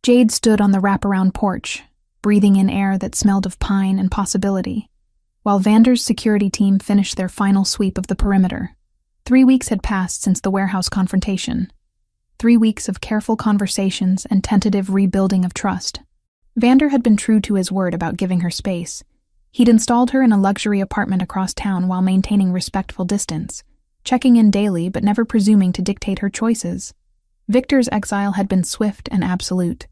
Jade stood on the wraparound porch, breathing in air that smelled of pine and possibility, while Vander's security team finished their final sweep of the perimeter. 3 weeks had passed since the warehouse confrontation. 3 weeks of careful conversations and tentative rebuilding of trust. Vander had been true to his word about giving her space. He'd installed her in a luxury apartment across town while maintaining respectful distance, checking in daily but never presuming to dictate her choices. Victor's exile had been swift and absolute.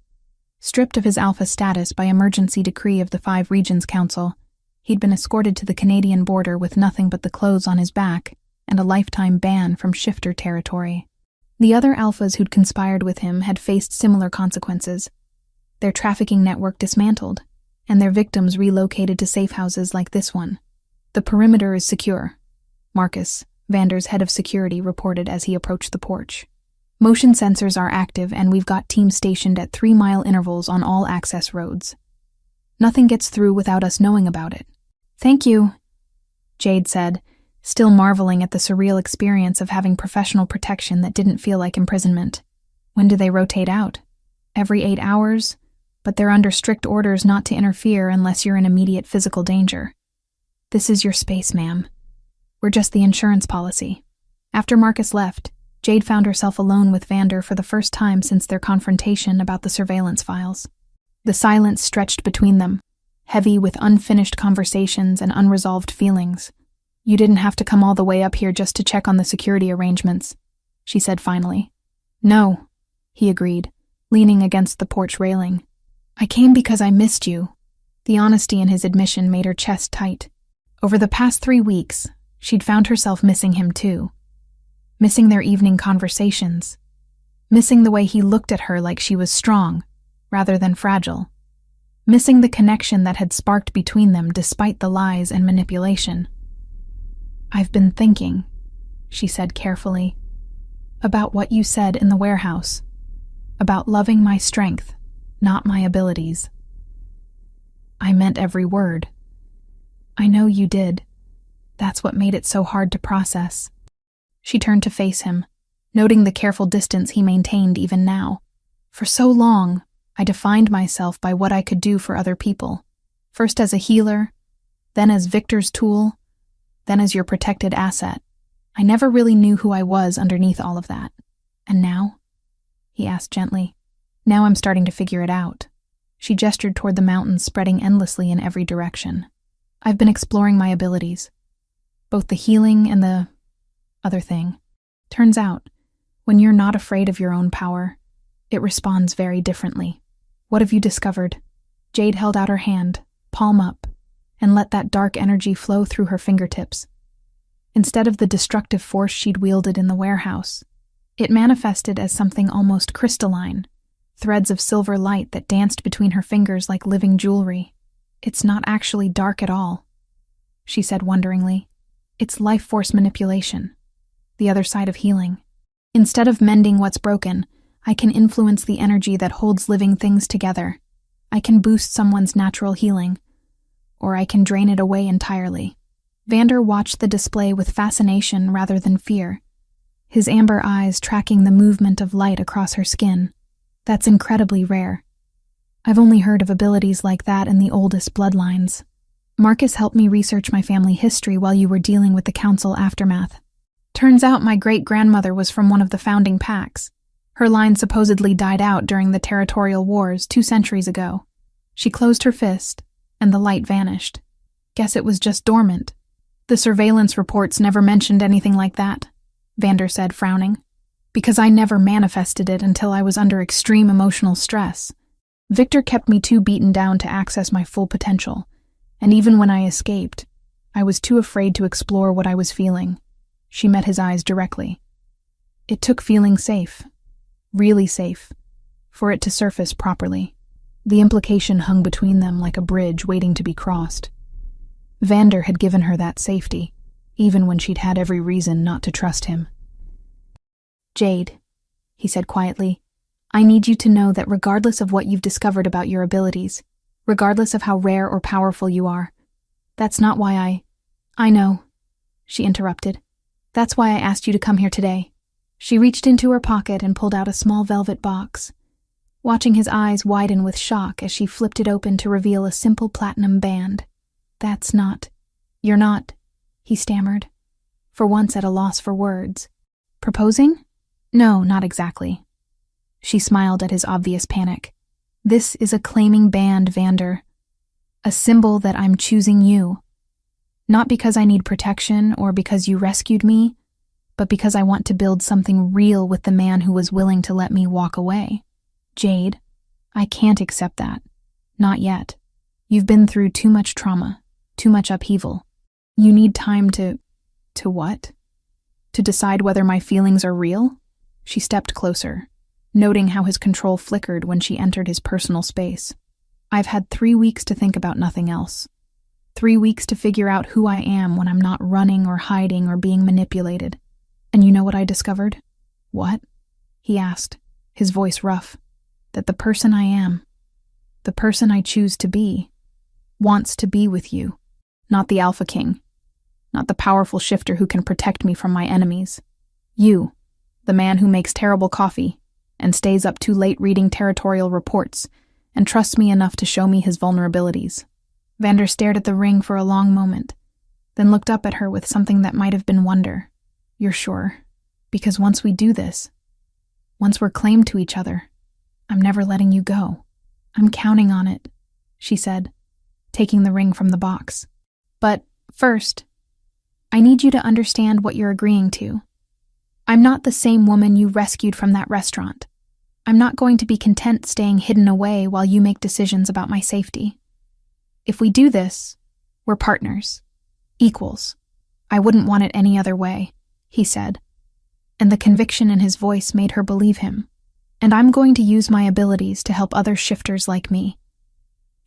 Stripped of his alpha status by emergency decree of the 5 Regions Council, he'd been escorted to the Canadian border with nothing but the clothes on his back and a lifetime ban from shifter territory. The other alphas who'd conspired with him had faced similar consequences. Their trafficking network dismantled, and their victims relocated to safe houses like this one. "The perimeter is secure," Marcus, Vander's head of security, reported as he approached the porch. "Motion sensors are active and we've got teams stationed at 3-mile intervals on all access roads. Nothing gets through without us knowing about it." "Thank you," Jade said, still marveling at the surreal experience of having professional protection that didn't feel like imprisonment. "When do they rotate out?" "Every 8 hours, but they're under strict orders not to interfere unless you're in immediate physical danger. This is your space, ma'am. We're just the insurance policy." After Marcus left, Jade found herself alone with Vander for the first time since their confrontation about the surveillance files. The silence stretched between them, heavy with unfinished conversations and unresolved feelings. "You didn't have to come all the way up here just to check on the security arrangements," she said finally. "No," he agreed, leaning against the porch railing. "I came because I missed you." The honesty in his admission made her chest tight. Over the past 3 weeks, she'd found herself missing him too. Missing their evening conversations. Missing the way he looked at her like she was strong, rather than fragile. Missing the connection that had sparked between them despite the lies and manipulation. "I've been thinking," she said carefully. About what you said in the warehouse. About loving my strength, not my abilities. I meant every word. I know you did. That's what made it so hard to process. She turned to face him, noting the careful distance he maintained even now. For so long, I defined myself by what I could do for other people. First as a healer, then as Victor's tool, then as your protected asset. I never really knew who I was underneath all of that. And now? He asked gently. Now I'm starting to figure it out. She gestured toward the mountains spreading endlessly in every direction. I've been exploring my abilities. Both the healing and the other thing. Turns out, when you're not afraid of your own power, it responds very differently. What have you discovered? Jade held out her hand, palm up, and let that dark energy flow through her fingertips. Instead of the destructive force she'd wielded in the warehouse, it manifested as something almost crystalline, threads of silver light that danced between her fingers like living jewelry. It's not actually dark at all, she said wonderingly. It's life force manipulation, the other side of healing. Instead of mending what's broken, I can influence the energy that holds living things together. I can boost someone's natural healing, or I can drain it away entirely. Vander watched the display with fascination rather than fear, his amber eyes tracking the movement of light across her skin. That's incredibly rare. I've only heard of abilities like that in the oldest bloodlines. Marcus helped me research my family history while you were dealing with the council aftermath. Turns out my great-grandmother was from one of the founding packs. Her line supposedly died out during the territorial wars 2 centuries ago. She closed her fist, and the light vanished. Guess it was just dormant. The surveillance reports never mentioned anything like that, Vander said, frowning. Because I never manifested it until I was under extreme emotional stress. Victor kept me too beaten down to access my full potential, and even when I escaped, I was too afraid to explore what I was feeling. She met his eyes directly. It took feeling safe. Really safe, for it to surface properly. The implication hung between them like a bridge waiting to be crossed. Vander had given her that safety, even when she'd had every reason not to trust him. Jade, he said quietly, I need you to know that regardless of what you've discovered about your abilities, regardless of how rare or powerful you are, that's not why I know, she interrupted. That's why I asked you to come here today. She reached into her pocket and pulled out a small velvet box, watching his eyes widen with shock as she flipped it open to reveal a simple platinum band. You're not, he stammered, for once at a loss for words. Proposing? No, not exactly. She smiled at his obvious panic. This is a claiming band, Vander. A symbol that I'm choosing you. Not because I need protection or because you rescued me, but because I want to build something real with the man who was willing to let me walk away. Jade, I can't accept that. Not yet. You've been through too much trauma, too much upheaval. You need time to what? To decide whether my feelings are real? She stepped closer, noting how his control flickered when she entered his personal space. I've had 3 weeks to think about nothing else. 3 weeks to figure out who I am when I'm not running or hiding or being manipulated. And you know what I discovered? What? He asked, his voice rough. That the person I am, the person I choose to be, wants to be with you. Not the Alpha King. Not the powerful shifter who can protect me from my enemies. You, the man who makes terrible coffee and stays up too late reading territorial reports and trusts me enough to show me his vulnerabilities. Vander stared at the ring for a long moment, then looked up at her with something that might have been wonder. You're sure? Because once we do this, once we're claimed to each other, I'm never letting you go. I'm counting on it, she said, taking the ring from the box. But first, I need you to understand what you're agreeing to. I'm not the same woman you rescued from that restaurant. I'm not going to be content staying hidden away while you make decisions about my safety. If we do this, we're partners, equals. I wouldn't want it any other way, he said, and the conviction in his voice made her believe him. And I'm going to use my abilities to help other shifters like me.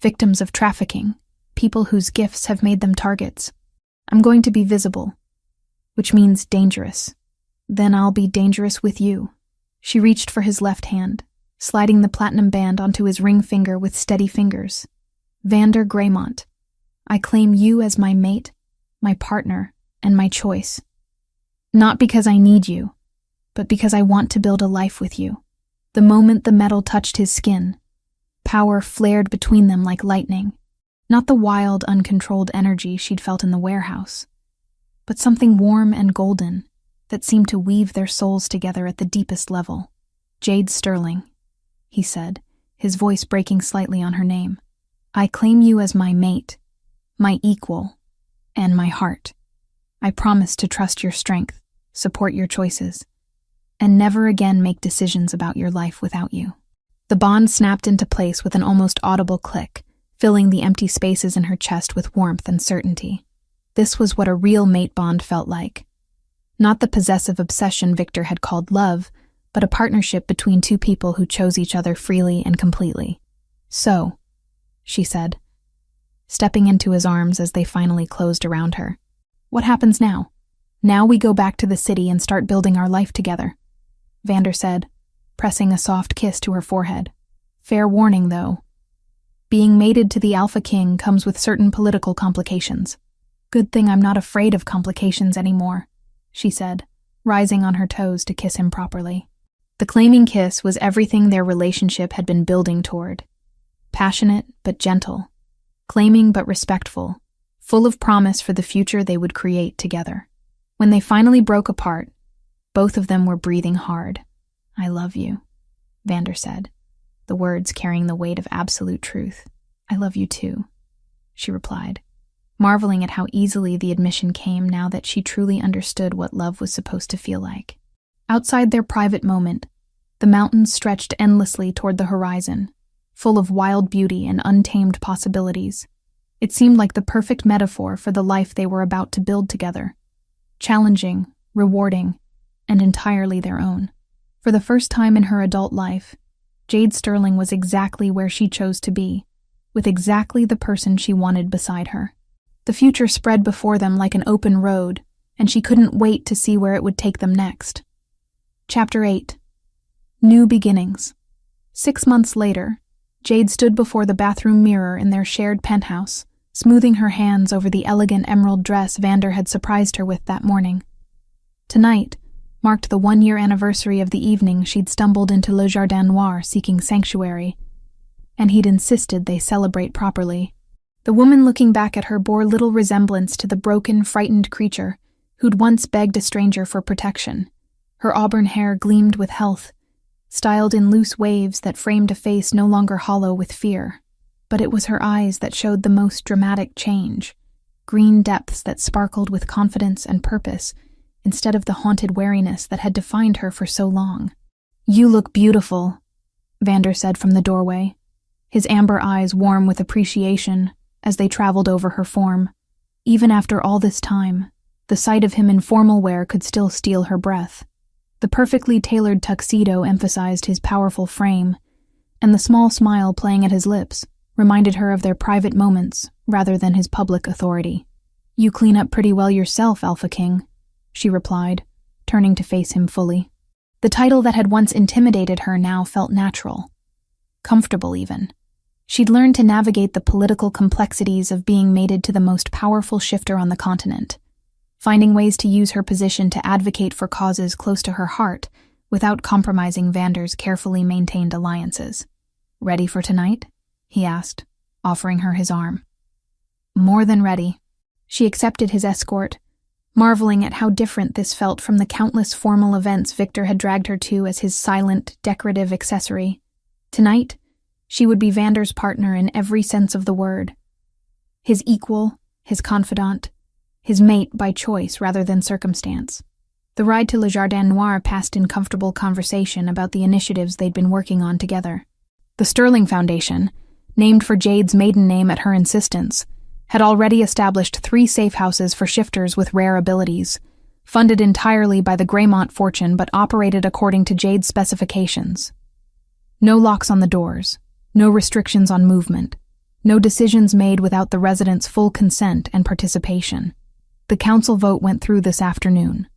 Victims of trafficking, people whose gifts have made them targets. I'm going to be visible, which means dangerous. Then I'll be dangerous with you. She reached for his left hand, sliding the platinum band onto his ring finger with steady fingers. Vander Greymont, I claim you as my mate, my partner, and my choice. Not because I need you, but because I want to build a life with you. The moment the metal touched his skin, power flared between them like lightning. Not the wild, uncontrolled energy she'd felt in the warehouse, but something warm and golden that seemed to weave their souls together at the deepest level. Jade Sterling, he said, his voice breaking slightly on her name. I claim you as my mate, my equal, and my heart. I promise to trust your strength, support your choices, and never again make decisions about your life without you. The bond snapped into place with an almost audible click, filling the empty spaces in her chest with warmth and certainty. This was what a real mate bond felt like. Not the possessive obsession Victor had called love, but a partnership between two people who chose each other freely and completely. So, she said, stepping into his arms as they finally closed around her. What happens now? Now we go back to the city and start building our life together, Vander said, pressing a soft kiss to her forehead. Fair warning, though. Being mated to the Alpha King comes with certain political complications. Good thing I'm not afraid of complications anymore, she said, rising on her toes to kiss him properly. The claiming kiss was everything their relationship had been building toward. Passionate but gentle, claiming but respectful, full of promise for the future they would create together. When they finally broke apart, both of them were breathing hard. I love you, Vander said, the words carrying the weight of absolute truth. I love you too, she replied, marveling at how easily the admission came now that she truly understood what love was supposed to feel like. Outside their private moment, the mountains stretched endlessly toward the horizon, full of wild beauty and untamed possibilities. It seemed like the perfect metaphor for the life they were about to build together. Challenging, rewarding, and entirely their own. For the first time in her adult life, Jade Sterling was exactly where she chose to be, with exactly the person she wanted beside her. The future spread before them like an open road, and she couldn't wait to see where it would take them next. Chapter 8. New Beginnings. 6 months later, Jade stood before the bathroom mirror in their shared penthouse, smoothing her hands over the elegant emerald dress Vander had surprised her with that morning. Tonight marked the 1-year anniversary of the evening she'd stumbled into Le Jardin Noir seeking sanctuary, and he'd insisted they celebrate properly. The woman looking back at her bore little resemblance to the broken, frightened creature who'd once begged a stranger for protection. Her auburn hair gleamed with health, styled in loose waves that framed a face no longer hollow with fear. But it was her eyes that showed the most dramatic change, green depths that sparkled with confidence and purpose, instead of the haunted wariness that had defined her for so long. You look beautiful, Vander said from the doorway, his amber eyes warm with appreciation as they traveled over her form. Even after all this time, the sight of him in formal wear could still steal her breath. The perfectly tailored tuxedo emphasized his powerful frame, and the small smile playing at his lips reminded her of their private moments rather than his public authority. You clean up pretty well yourself, Alpha King, she replied, turning to face him fully. The title that had once intimidated her now felt natural, comfortable even. She'd learned to navigate the political complexities of being mated to the most powerful shifter on the continent, finding ways to use her position to advocate for causes close to her heart without compromising Vander's carefully maintained alliances. Ready for tonight? He asked, offering her his arm. More than ready. She accepted his escort, marveling at how different this felt from the countless formal events Victor had dragged her to as his silent, decorative accessory. Tonight, she would be Vander's partner in every sense of the word. His equal, his confidant, his mate by choice rather than circumstance. The ride to Le Jardin Noir passed in comfortable conversation about the initiatives they'd been working on together. The Sterling Foundation, named for Jade's maiden name at her insistence, had already established 3 safe houses for shifters with rare abilities, funded entirely by the Greymont fortune but operated according to Jade's specifications. No locks on the doors, no restrictions on movement, no decisions made without the residents' full consent and participation. The council vote went through this afternoon.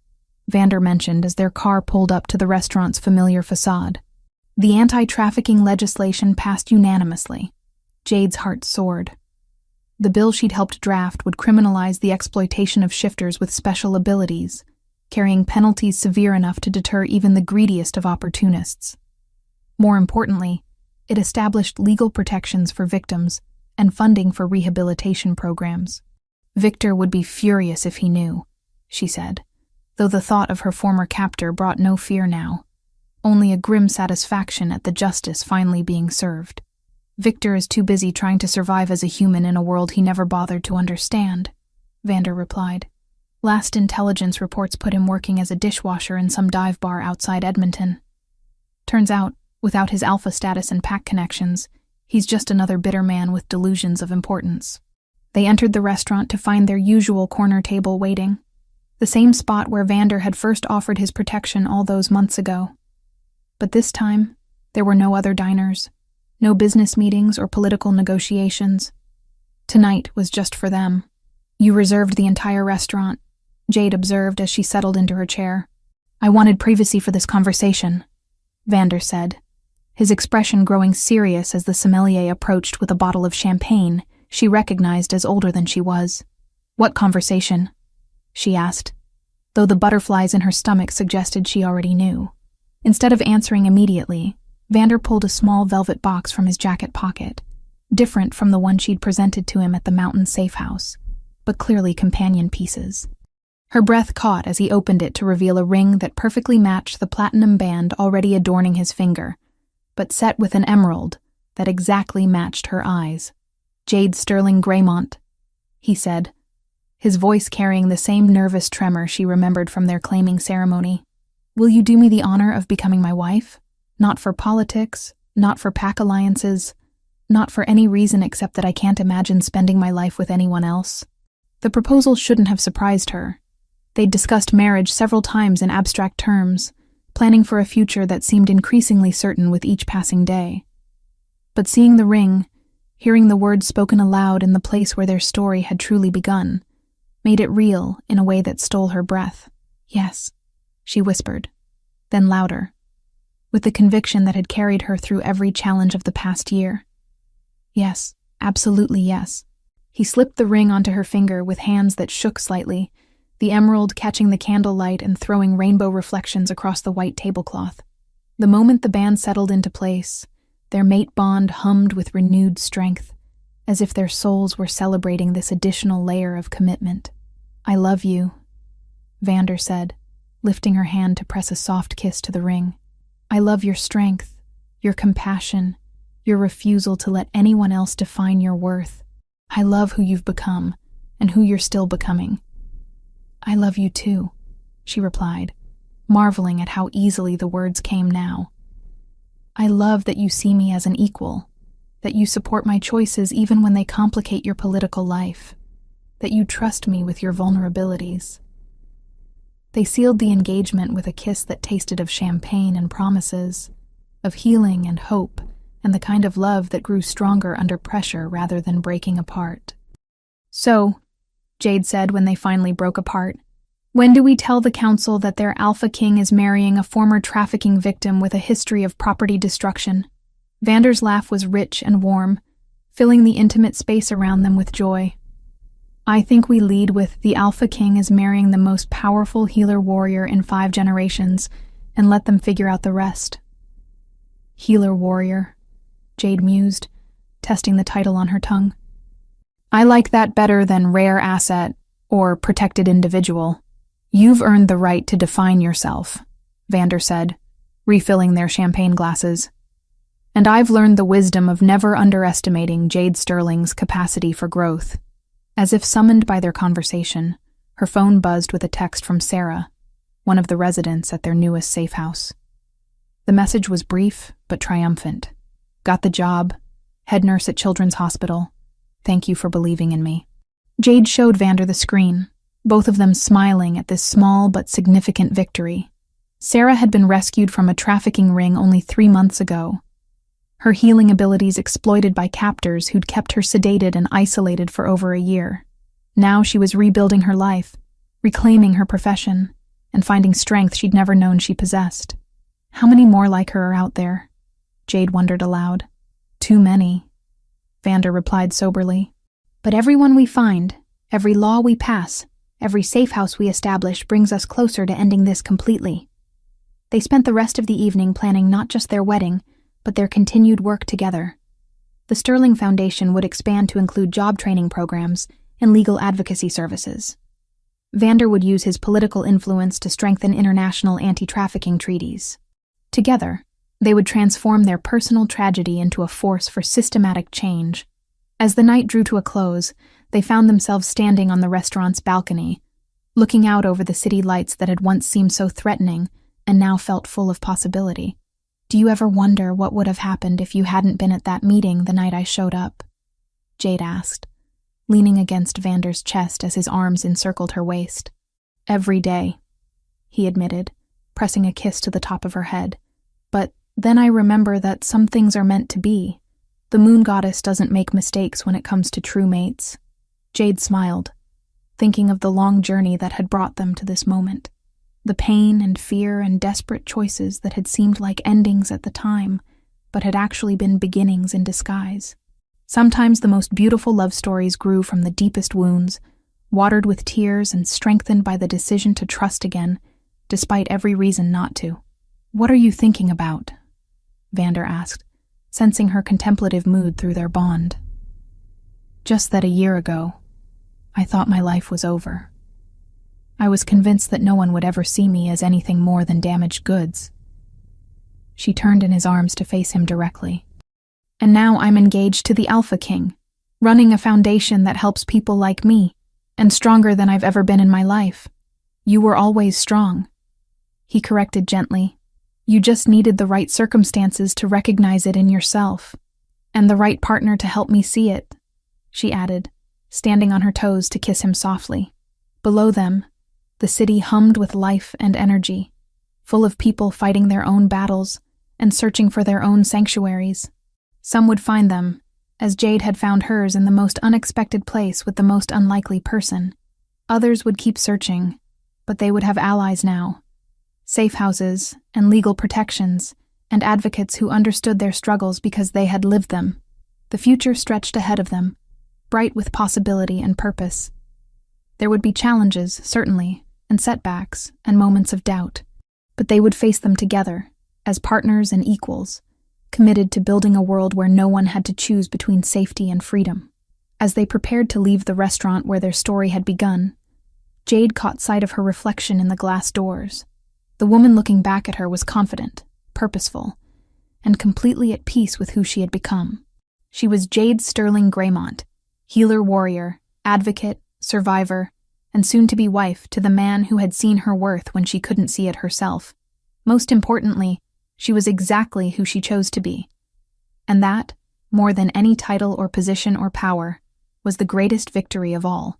Vander mentioned as their car pulled up to the restaurant's familiar facade. The anti-trafficking legislation passed unanimously. Jade's heart soared. The bill she'd helped draft would criminalize the exploitation of shifters with special abilities, carrying penalties severe enough to deter even the greediest of opportunists. More importantly, it established legal protections for victims and funding for rehabilitation programs. Victor would be furious if he knew, she said, though the thought of her former captor brought no fear now, only a grim satisfaction at the justice finally being served. Victor is too busy trying to survive as a human in a world he never bothered to understand, Vander replied. Last intelligence reports put him working as a dishwasher in some dive bar outside Edmonton. Turns out, without his alpha status and pack connections, he's just another bitter man with delusions of importance. They entered the restaurant to find their usual corner table waiting, the same spot where Vander had first offered his protection all those months ago. But this time, there were no other diners, no business meetings or political negotiations. Tonight was just for them. You reserved the entire restaurant, Jade observed as she settled into her chair. I wanted privacy for this conversation, Vander said, his expression growing serious as the sommelier approached with a bottle of champagne she recognized as older than she was. What conversation? She asked, though the butterflies in her stomach suggested she already knew. Instead of answering immediately, Vander pulled a small velvet box from his jacket pocket, different from the one she'd presented to him at the mountain safe house, but clearly companion pieces. Her breath caught as he opened it to reveal a ring that perfectly matched the platinum band already adorning his finger, but set with an emerald that exactly matched her eyes. Jade Sterling Greymont, he said, his voice carrying the same nervous tremor she remembered from their claiming ceremony. Will you do me the honor of becoming my wife? Not for politics, not for pack alliances, not for any reason except that I can't imagine spending my life with anyone else. The proposal shouldn't have surprised her. They'd discussed marriage several times in abstract terms, planning for a future that seemed increasingly certain with each passing day. But seeing the ring, hearing the words spoken aloud in the place where their story had truly begun, made it real in a way that stole her breath. Yes, she whispered, then louder, with the conviction that had carried her through every challenge of the past year. Yes, absolutely yes. He slipped the ring onto her finger with hands that shook slightly, the emerald catching the candlelight and throwing rainbow reflections across the white tablecloth. The moment the band settled into place, their mate bond hummed with renewed strength, as if their souls were celebrating this additional layer of commitment. I love you, Vander said, lifting her hand to press a soft kiss to the ring. I love your strength, your compassion, your refusal to let anyone else define your worth. I love who you've become and who you're still becoming. I love you too, she replied, marveling at how easily the words came now. I love that you see me as an equal, that you support my choices even when they complicate your political life, that you trust me with your vulnerabilities. They sealed the engagement with a kiss that tasted of champagne and promises, of healing and hope, and the kind of love that grew stronger under pressure rather than breaking apart. So, Jade said when they finally broke apart, when do we tell the council that their Alpha King is marrying a former trafficking victim with a history of property destruction? Vander's laugh was rich and warm, filling the intimate space around them with joy. I think we lead with the Alpha King is marrying the most powerful healer warrior in 5 generations, and let them figure out the rest. Healer warrior, Jade mused, testing the title on her tongue. I like that better than rare asset or protected individual. You've earned the right to define yourself, Vander said, refilling their champagne glasses. And I've learned the wisdom of never underestimating Jade Sterling's capacity for growth. As if summoned by their conversation, her phone buzzed with a text from Sarah, one of the residents at their newest safe house. The message was brief but triumphant. Got the job, head nurse at Children's Hospital. Thank you for believing in me. Jade showed Vander the screen, both of them smiling at this small but significant victory. Sarah had been rescued from a trafficking ring only 3 months ago. Her healing abilities exploited by captors who'd kept her sedated and isolated for over a year. Now she was rebuilding her life, reclaiming her profession, and finding strength she'd never known she possessed. How many more like her are out there? Jade wondered aloud. Too many, Vander replied soberly. But everyone we find, every law we pass, every safe house we establish brings us closer to ending this completely. They spent the rest of the evening planning not just their wedding, but their continued work together. The Sterling Foundation would expand to include job training programs and legal advocacy services. Vander would use his political influence to strengthen international anti-trafficking treaties. Together, they would transform their personal tragedy into a force for systematic change. As the night drew to a close, they found themselves standing on the restaurant's balcony, looking out over the city lights that had once seemed so threatening and now felt full of possibility. Do you ever wonder what would have happened if you hadn't been at that meeting the night I showed up? Jade asked, leaning against Vander's chest as his arms encircled her waist. Every day, he admitted, pressing a kiss to the top of her head. But then I remember that some things are meant to be. The moon goddess doesn't make mistakes when it comes to true mates. Jade smiled, thinking of the long journey that had brought them to this moment. The pain and fear and desperate choices that had seemed like endings at the time, but had actually been beginnings in disguise. Sometimes the most beautiful love stories grew from the deepest wounds, watered with tears and strengthened by the decision to trust again, despite every reason not to. What are you thinking about? Vander asked, sensing her contemplative mood through their bond. Just that a year ago, I thought my life was over. I was convinced that no one would ever see me as anything more than damaged goods. She turned in his arms to face him directly. And now I'm engaged to the Alpha King, running a foundation that helps people like me, and stronger than I've ever been in my life. You were always strong, he corrected gently. You just needed the right circumstances to recognize it in yourself, and the right partner to help me see it, she added, standing on her toes to kiss him softly. Below them, the city hummed with life and energy, full of people fighting their own battles and searching for their own sanctuaries. Some would find them, as Jade had found hers in the most unexpected place with the most unlikely person. Others would keep searching, but they would have allies now. Safe houses and legal protections, and advocates who understood their struggles because they had lived them. The future stretched ahead of them, bright with possibility and purpose. There would be challenges, certainly, and setbacks, and moments of doubt, but they would face them together, as partners and equals, committed to building a world where no one had to choose between safety and freedom. As they prepared to leave the restaurant where their story had begun, Jade caught sight of her reflection in the glass doors. The woman looking back at her was confident, purposeful, and completely at peace with who she had become. She was Jade Sterling Greymont, healer-warrior, advocate, survivor, and soon-to-be wife to the man who had seen her worth when she couldn't see it herself. Most importantly, she was exactly who she chose to be. And that, more than any title or position or power, was the greatest victory of all.